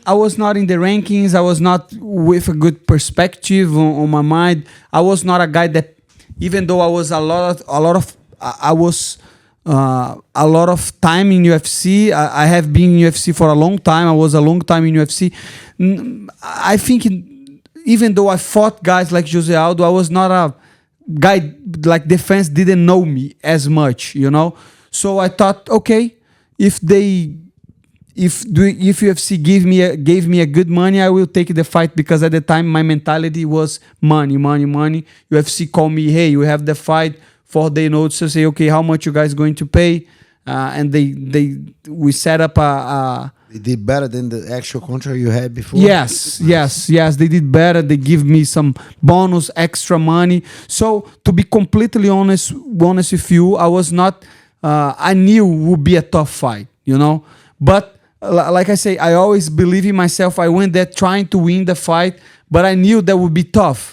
I was not in the rankings. I was not with a good perspective on my mind. I was not a guy that, even though I was a lot of time in UFC. I have been in UFC for a long time. I was a long time in UFC. I think even though I fought guys like Jose Aldo, I was not a guy like the fans didn't know me as much, you know. So I thought, okay, if UFC gave me a good money, I will take the fight, because at the time my mentality was money. UFC called me, hey, you have the fight, 4-day notice. I say, okay, how much you guys going to pay? And we set up a They did better than the actual contract you had before? Yes, they did better. They give me some bonus, extra money. So to be completely honest with you, I was not. I knew it would be a tough fight, you know. But like I say, I always believe in myself. I went there trying to win the fight, but I knew that would be tough.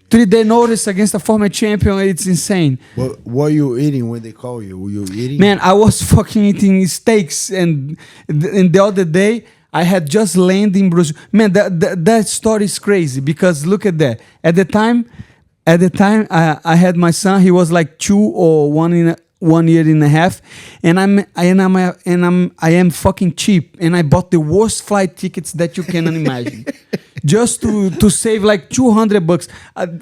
3-day notice against a former champion, it's insane. What were you eating when they call you? Were you eating? Man, I was fucking eating steaks, and the other day I had just landed in Brazil. Man, that story is crazy, because look at that. At the time, I had my son. He was like 2 or 1 year and a half, and I am fucking cheap, and I bought the worst flight tickets that you can imagine, just to save like $200.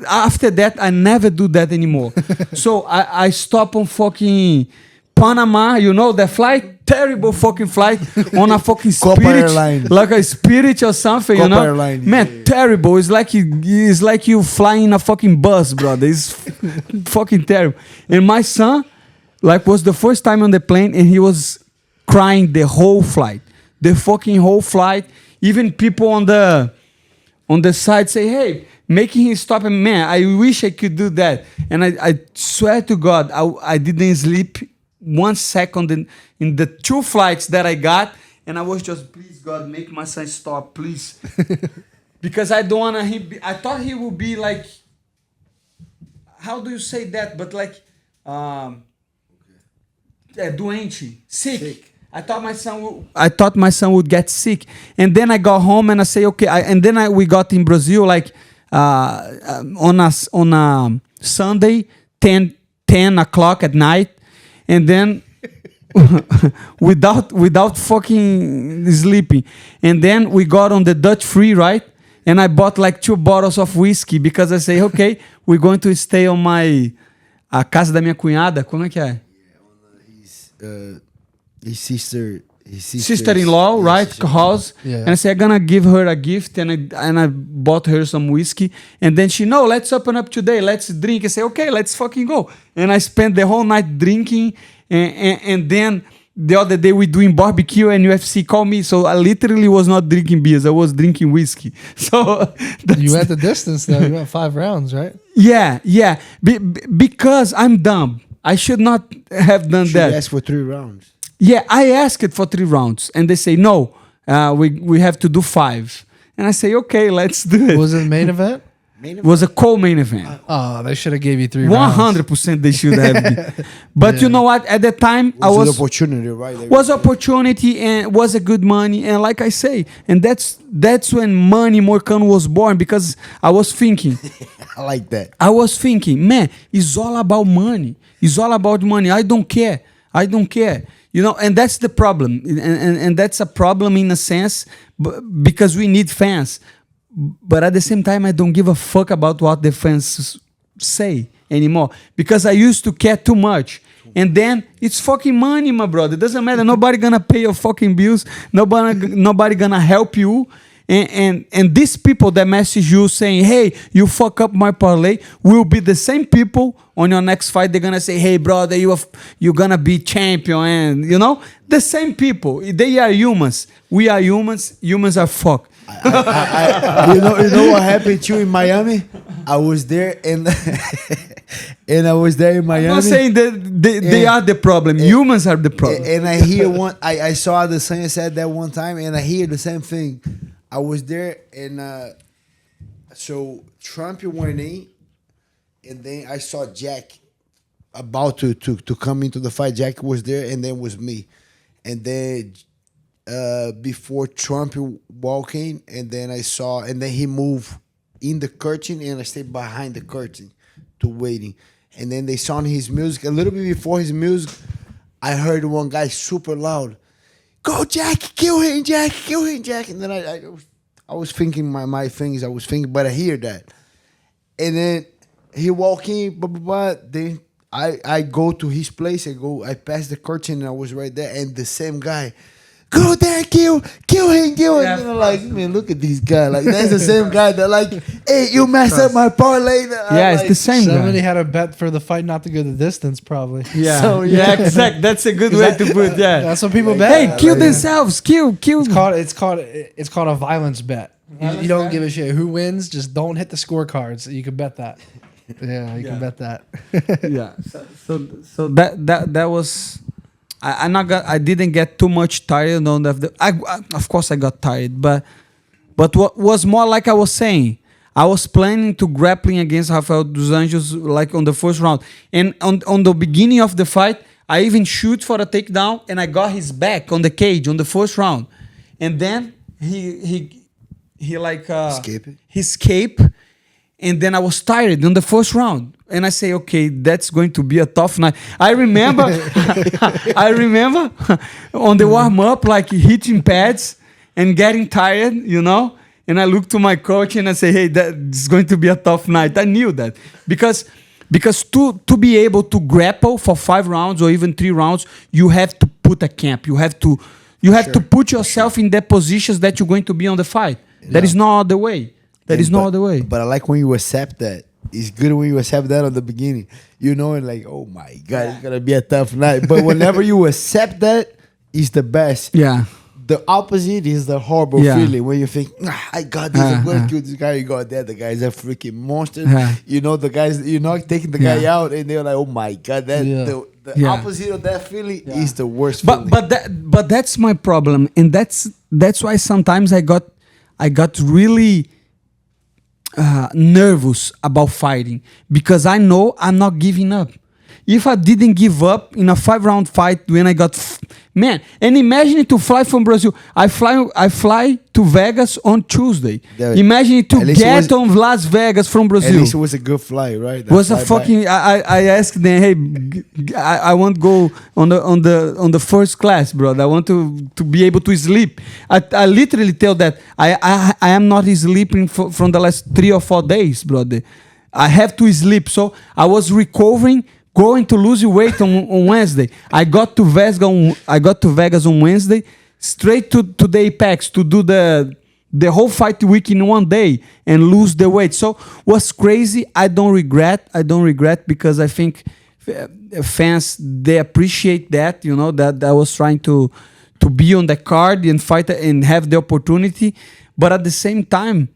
After that, I never do that anymore. So I stop on fucking Panama, you know, the flight, terrible fucking flight on a fucking Spirit, like a Spirit or something, you know. Airline, man, yeah. Terrible. It's like you flying in a fucking bus, brother. It's fucking terrible. And my son, like, was the first time on the plane, and he was crying the whole flight, the fucking whole flight. Even people on the side say, hey, making him stop. And man, I wish I could do that. And I swear to God, I didn't sleep 1 second in the 2 flights that I got. And I was just, please, God, make my son stop, please. Because I don't want to, I thought he would be like, how do you say that? But like, doente, sick. I thought my son would get sick. And then I got home and I say, okay. We got in Brazil like on a Sunday, 10 o'clock at night, and then without fucking sleeping. And then we got on the Dutch free, right? And I bought like 2 bottles of whiskey, because I say, okay, we're going to stay on a casa da minha cunhada. Como é que é? His sister-in-law, right? House. Yeah. And I said, I'm gonna give her a gift, and I bought her some whiskey. And then she, no, let's open up today, let's drink. I say, okay, let's fucking go. And I spent the whole night drinking, and then the other day we doing barbecue, and UFC called me. So I literally was not drinking beers, I was drinking whiskey. So you had the distance though. You went 5 rounds, right? Yeah. Because I'm dumb. I should not have done that. You asked for 3 rounds. Yeah, I asked for 3 rounds, and they say no. We have to do 5, and I say okay, let's do it. Was it the main event? It was a co-main event. Oh, they should have gave you 3 rounds. 100% they should have. But you know what? At the time, I was an opportunity, right? Was opportunity, and was a good money, and like I say, and that's when Moicano was born, because I was thinking. I like that. I was thinking, man, it's all about money. It's all about money. I don't care. You know, and that's the problem. And that's a problem in a sense, because we need fans. But at the same time, I don't give a fuck about what the fans say anymore, because I used to care too much. And then it's fucking money, my brother. It doesn't matter. Nobody gonna pay your fucking bills. Nobody gonna help you. And these people that message you saying, hey, you fuck up my parlay, will be the same people on your next fight. They're gonna say, hey brother, you're gonna be champion, and the same people. They are humans. We are humans. Humans are fucked. You know what happened to you in Miami? I was there and and I was there in Miami. I'm not saying that they are the problem. Humans are the problem. And I hear I saw the Adesanya said that one time, and I hear the same thing. I was there, and so Trump went in, and then I saw Jack about to come into the fight. Jack was there, and then was me, and then before Trump walking, and then he moved in the curtain, and I stayed behind the curtain to waiting, and then they saw his music. A little bit before his music, I heard one guy super loud, "Go Jack, kill him, Jack, kill him, Jack," and then I was thinking my things. I was thinking, but I hear that, and then he walk in, blah blah blah. Then I go to his place. I pass the curtain, and I was right there, and the same guy. Go there, kill him. Yeah, and like, man, look at these guys. Like, that's the same guy that like, hey, you messed up my parlay. Yeah, it's the same Somebody guy. had a bet for the fight not to go the distance, probably. Yeah, So, yeah, exactly. That's a good way to put. Yeah, That's what people bet. hey, kill themselves. Kill. It's called a violence bet. You don't give a shit who wins. Just don't hit the scorecards. You can bet that. Yeah, you can bet that. Yeah. So that was. I didn't get too much tired on the. Of course I got tired, but what was more like I was saying, I was planning to grappling against Rafael dos Anjos like on the first round, and on the beginning of the fight, I even shoot for a takedown, and I got his back on the cage on the first round, and then he like he escaped, and then I was tired on the first round. And I say, okay, that's going to be a tough night. I remember on the warm up, like hitting pads and getting tired, And I look to my coach and I say, hey, that's going to be a tough night. I knew that because to be able to grapple for 5 rounds or even 3 rounds, you have to put a camp. You have to put yourself in the positions that you're going to be on the fight. Yeah. There is no other way. No other way. But I like when you accept that. It's good when you accept that on the beginning, and like, oh my God, it's gonna be a tough night. But whenever you accept that, it's the best. Yeah. The opposite is the horrible feeling when you think, I got this, I'm gonna kill this guy. You got that, the guy's a freaking monster. The guys, you're not taking the guy out, and they're like, oh my God, the opposite of that feeling is the worst feeling. But that's my problem, and that's why sometimes I got really nervous about fighting, because I know I'm not giving up. If I didn't give up in a 5-round fight when I got man, and imagine to fly from Brazil. I fly to Vegas on Tuesday. Imagine to get on Las Vegas from Brazil. At least it was a good flight, right? Was a fucking. I asked them, hey, I want to go on the first class, bro. I want to be able to sleep. I literally tell that I am not sleeping from the last 3 or 4 days, brother. I have to sleep, so I was recovering. Going to lose weight on Wednesday. I got to Vegas on Wednesday, straight to the Apex to do the whole fight week in one day and lose the weight. So was crazy. I don't regret because I think fans, they appreciate that, that I was trying to be on the card and fight and have the opportunity. But at the same time,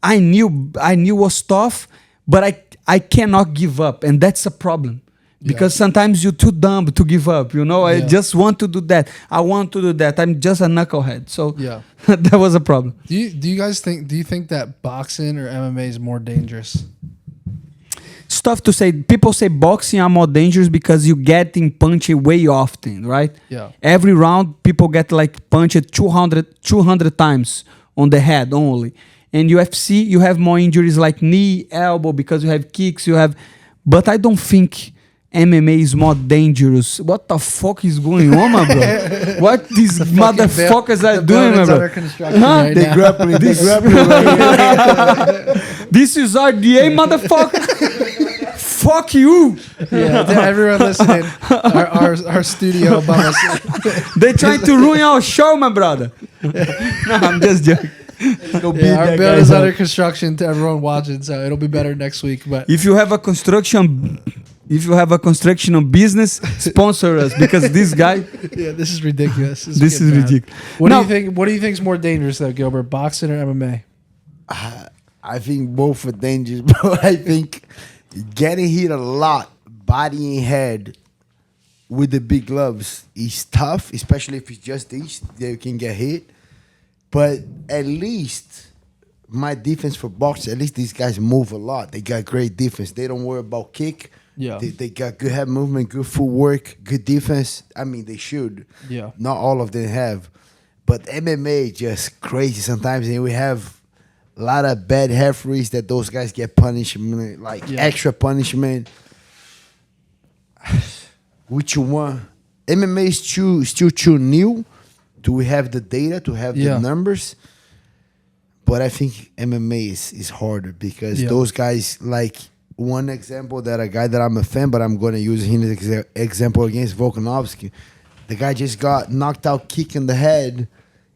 I knew it was tough, but I cannot give up, and that's a problem. Because sometimes you're too dumb to give up, I just want to do that. I want to do that. I'm just a knucklehead. So that was a problem. Do you think that boxing or MMA is more dangerous? It's tough to say. People say boxing are more dangerous because you getting punched way often, right? Yeah. Every round, people get like punched 200 times on the head only. In UFC, you have more injuries like knee, elbow, because you have kicks, but I don't think MMA is more dangerous. What the fuck is going on, my bro? What these motherfuckers are doing, my bro? They grappling right here. This is RDA, motherfucker. Fuck you. Yeah, to everyone listening, our studio above us. They trying to ruin our show, my brother. No, I'm just joking. It'll be Our that build guy's is head. under construction to everyone watching, so it'll be better next week. But If you have a construction business, sponsor us because this guy. yeah, this is ridiculous. This is ridiculous. What No. do you think? What do you think is more dangerous though, Gilbert? Boxing or MMA? I think both are dangerous, bro. I think getting hit a lot, body and head, with the big gloves is tough, especially if it's just these. They can get hit. But at least my defense for boxing, at least these guys move a lot. They got great defense. They don't worry about kick. Yeah. They got good head movement, good footwork, good defense. I mean, they should. Yeah. Not all of them have. But MMA just crazy sometimes. And we have a lot of bad referees that those guys get punishment, like extra punishment. Which one? MMA is still too new. Do we have the data to have the numbers? But I think MMA is harder because those guys, like one example that a guy that I'm a fan, but I'm going to use him as example against Volkanovski. The guy just got knocked out, kick in the head,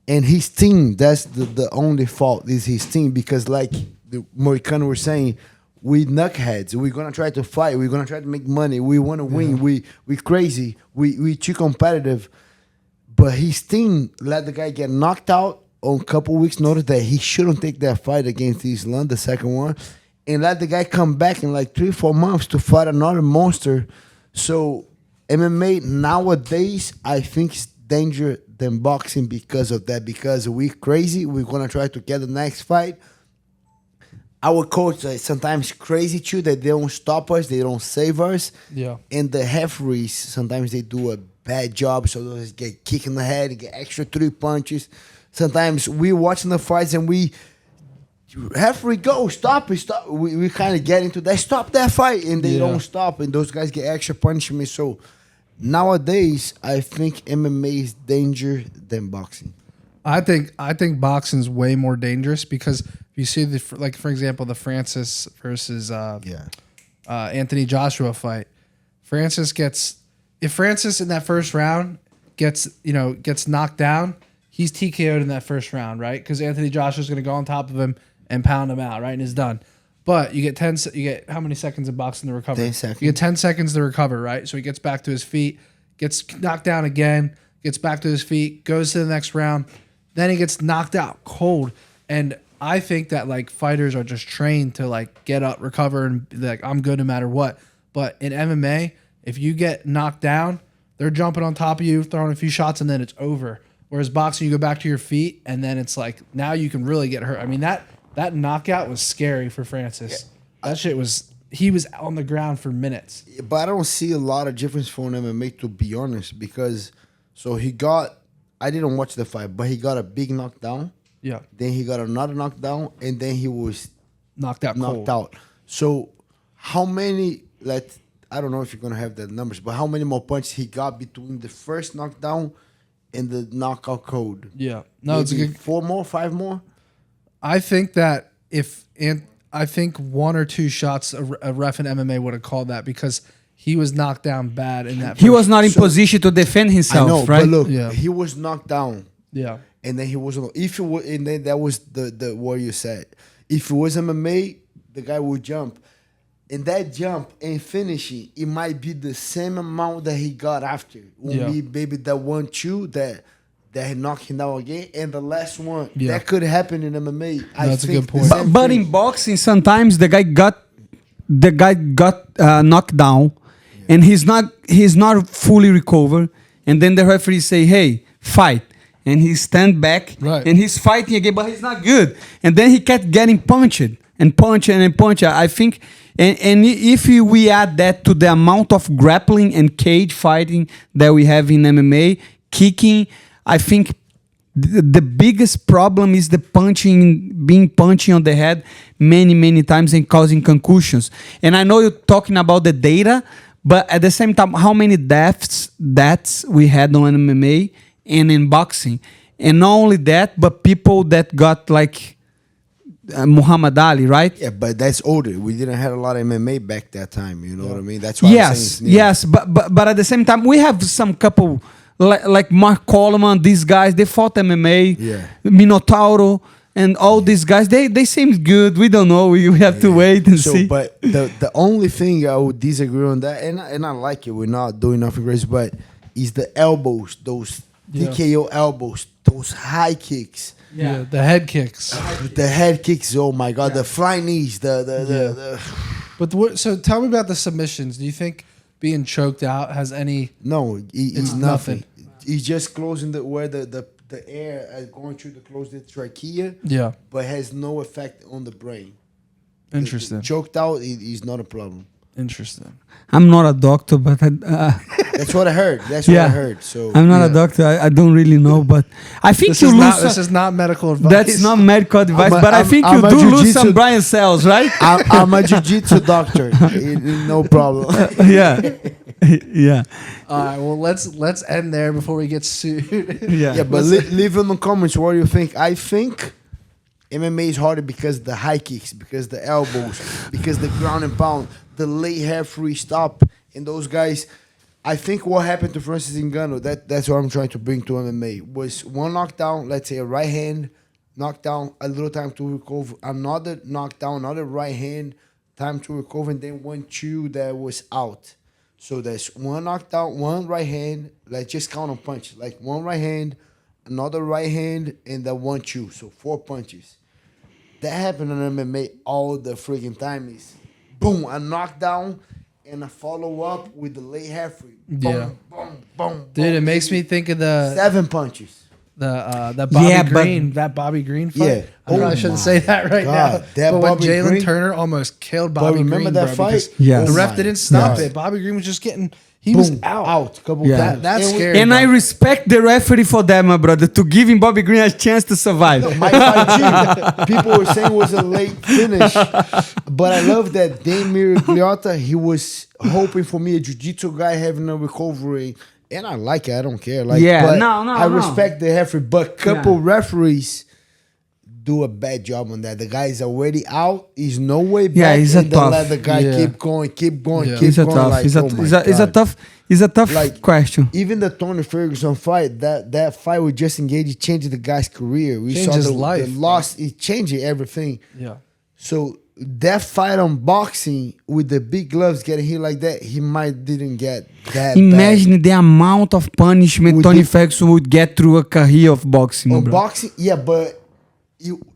and his team, that's the only fault is his team because like the Moicano were saying, we knuckheads. We're gonna try to fight. We're gonna try to make money. We want to win. We crazy. We too competitive. But his team let the guy get knocked out on a couple weeks' notice that he shouldn't take that fight against Islam, the second one, and let the guy come back in like 3-4 months to fight another monster. So MMA nowadays, I think, is dangerous than boxing because of that. Because we're crazy. We're gonna try to get the next fight. Our coach is sometimes crazy too that they don't stop us, they don't save us. Yeah. And the referees, sometimes they do a bad job, so those get kicked in the head, get extra 3 punches. Sometimes we watching the fights and referee go, stop it, stop. We kind of get into that, stop that fight, and they don't stop, and those guys get extra punishment. So nowadays, I think MMA is dangerous than boxing. I think boxing's way more dangerous because if you see like for example the Francis versus Anthony Joshua fight, if Francis in that first round gets knocked down, he's TKO'd in that first round, right? Because Anthony Joshua's going to go on top of him and pound him out, right, and is done. But you get how many seconds in boxing to recover? 10 seconds. You get 10 seconds to recover, right? So he gets back to his feet, gets knocked down again, gets back to his feet, goes to the next round. Then he gets knocked out cold. And I think that like fighters are just trained to like get up, recover, and be like, I'm good no matter what. But in MMA, if you get knocked down, they're jumping on top of you, throwing a few shots, and then it's over. Whereas boxing, you go back to your feet, and then it's like now you can really get hurt. I mean, that knockout was scary for Francis. That shit was, he was on the ground for minutes. But I don't see a lot of difference from MMA, to be honest, because I didn't watch the fight, but he got a big knockdown. Yeah. Then he got another knockdown, and then he was Knocked out. So how many, I don't know if you're going to have the numbers, but how many more punches he got between the first knockdown and the knockout code? Yeah. No, it's a good. 4 more, 5 more? I think that I think 1 or 2 shots a ref in MMA would have called that because he was knocked down bad in that. He was not in position to defend himself, I know, right? but look, Yeah. he was knocked down. Yeah. And then he was and then that was the what you said. If it was MMA, the guy would jump. And that jump and finishing, it might be the same amount that he got after. Maybe that 1-2 that he knocked him down again, and the last one that could happen in MMA. That's a good point. But in boxing, sometimes the guy got knocked down, and he's not fully recovered, and then the referee say, "Hey, fight." And he stand back, right, and he's fighting again, but he's not good. And then he kept getting punched. I think, and if we add that to the amount of grappling and cage fighting that we have in MMA, kicking, I think the biggest problem is the being punching on the head many times and causing concussions. And I know you're talking about the data, but at the same time, how many deaths we had on MMA and in boxing? And not only that, but people that got like Muhammad Ali, right? Yeah, but that's older. We didn't have a lot of MMA back that time. You know what I mean? That's why I'm saying it's new. Yes, but at the same time, we have some couple like Mark Coleman. These guys, they fought MMA. Yeah. Minotauro. and all these guys, they seem good. We don't know. We have to wait and see. But the only thing I would disagree on that, and I like it, we're not doing nothing crazy, but is the elbows, those TKO elbows, those high kicks. Yeah, the head kicks. The head kicks, oh my God, the flying knees, the But so tell me about the submissions. Do you think being choked out has any? No, it's nothing. He's just closing where the air is going through the close the trachea. Yeah, but has no effect on the brain. interesting. Choked out is not a problem. Interesting. I'm not a doctor, but That's what I heard. That's what I heard. So I'm not a doctor. I don't really know, but I think This you is lose. not. This is not medical advice. That's not medical advice, but I think I'm you a do lose jiu-jitsu- some brain cells, right? I'm a jiu-jitsu doctor. No problem. Yeah, yeah, All right. Well, let's end there before we get sued. yeah. Yeah, but leave in the comments what you think. I think MMA is harder because the high kicks, because the elbows, because the ground and pound, the late half-free stop, and those guys. I think what happened to Francis Ngannou, that's what I'm trying to bring to MMA, was one knockdown, let's say a right hand, knockdown, a little time to recover, another knockdown, another right hand, time to recover, and then 1-2 that was out. So there's one knockdown, one right hand, let's just count on punches, like one right hand, another right hand, and then 1-2, so 4 punches. That happened on MMA all the freaking time is, boom, a knockdown, and a follow-up with the late half-free. Boom, Yeah. boom, boom, Dude, it boom. makes me think of the 7 punches. that Bobby Green fight. Yeah. I probably Oh shouldn't my say that right God, now. that But when Bobby Jalen Green- Turner almost killed But Bobby remember Green, that bro, fight? because Yes. the ref my didn't stop God. it. Bobby Green was just getting. He was Boom, out. a couple Yeah. times. That's And we- scary. And I respect the referee for that, my brother, to giving Bobby Green a chance to survive. My fight too. People were saying it was a late finish, but I love that Damir Gliotta, he was hoping for me, a jiu-jitsu guy having a recovery, and I like it. I don't care. Like, Yeah, but no, I no. respect the referee, but couple referees do a bad job on that. The guy is already out. He's no way back. Yeah, he's a and they tough. let the guy Yeah. keep going, Yeah. keep It's a going. tough. Like, It's oh my God. It's a tough Like, question. Even the Tony Ferguson fight, that fight with Justin Gage changed the guy's career. We Changed saw his the life, loss. It changed everything. Yeah. So that fight on boxing with the big gloves getting hit like that, he might didn't get that. Imagine the amount of punishment Would Tony the- Ferguson would get through a career of boxing, bad. On bro. boxing, yeah, but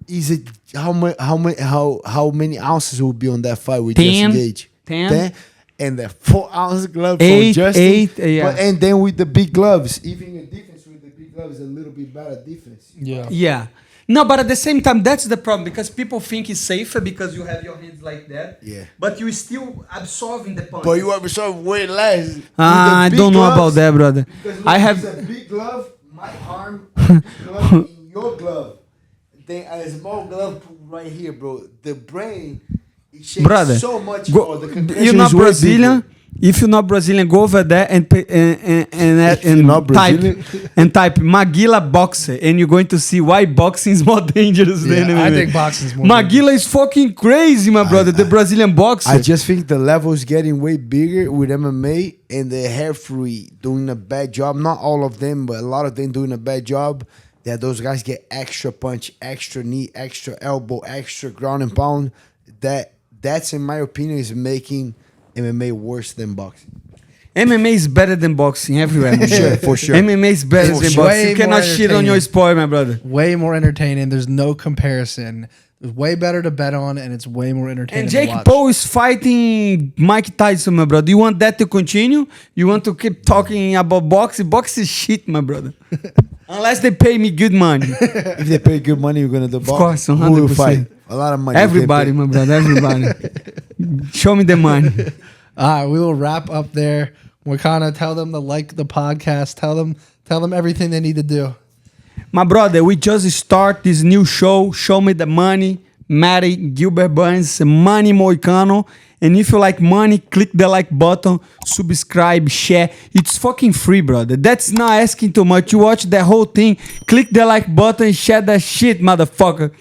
is it how many ounces will be on that fight with 10, Justin Gage? 10. And the 4-ounce glove Eight, for Justin. 8, yeah. But, and then with the big gloves, even your defense with the big gloves is a little bit better defense. Yeah. Yeah. No, but at the same time, that's the problem because people think it's safer because you have your hands like that. Yeah. But you still absorbing the punch. But you absorb way less. With I the big don't know about gloves, that, brother. Because look, I have. it's a big glove, my arm, glove in your glove. Then a small glove right here, bro. The brain it shakes Brother, so much go, more. The concussion you're not is way Brazilian. bigger. If you're not Brazilian, go over there and you're not type Brazilian. and type Maguila boxer, and you're going to see why boxing is more dangerous than Yeah, I MMA. think boxing's more. Maguila is fucking crazy, my brother. The Brazilian boxer. I just think the level is getting way bigger with MMA and the referee doing a bad job. Not all of them, but a lot of them doing a bad job. That those guys get extra punch, extra knee, extra elbow, extra ground and pound. That's in my opinion is making MMA worse than boxing. MMA is better than boxing everywhere. man. Sure, for sure. MMA is better It's than way boxing. You more cannot shit on your entertaining. sport, my brother. Way more entertaining. There's no comparison. It's way better to bet on, and it's way more entertaining. And to Jake watch. Paul is fighting Mike Tyson, my brother. You want that to continue? You want to keep talking about boxing? Boxing is shit, my brother. Unless they pay me good money. If they pay good money, you're gonna do boxing. course, Who will 100%. fight? A lot of money. Everybody, my brother. Everybody. Show me the money. All right, we will wrap up there. Moicano, tell them to like the podcast. Tell them everything they need to do. My brother, we just start this new show, Show Me the Money. Matty, Gilbert Burns, Money Moicano. And if you like money, click the like button, subscribe, share. It's fucking free, brother. That's not asking too much. You watch the whole thing, click the like button, share that shit, motherfucker.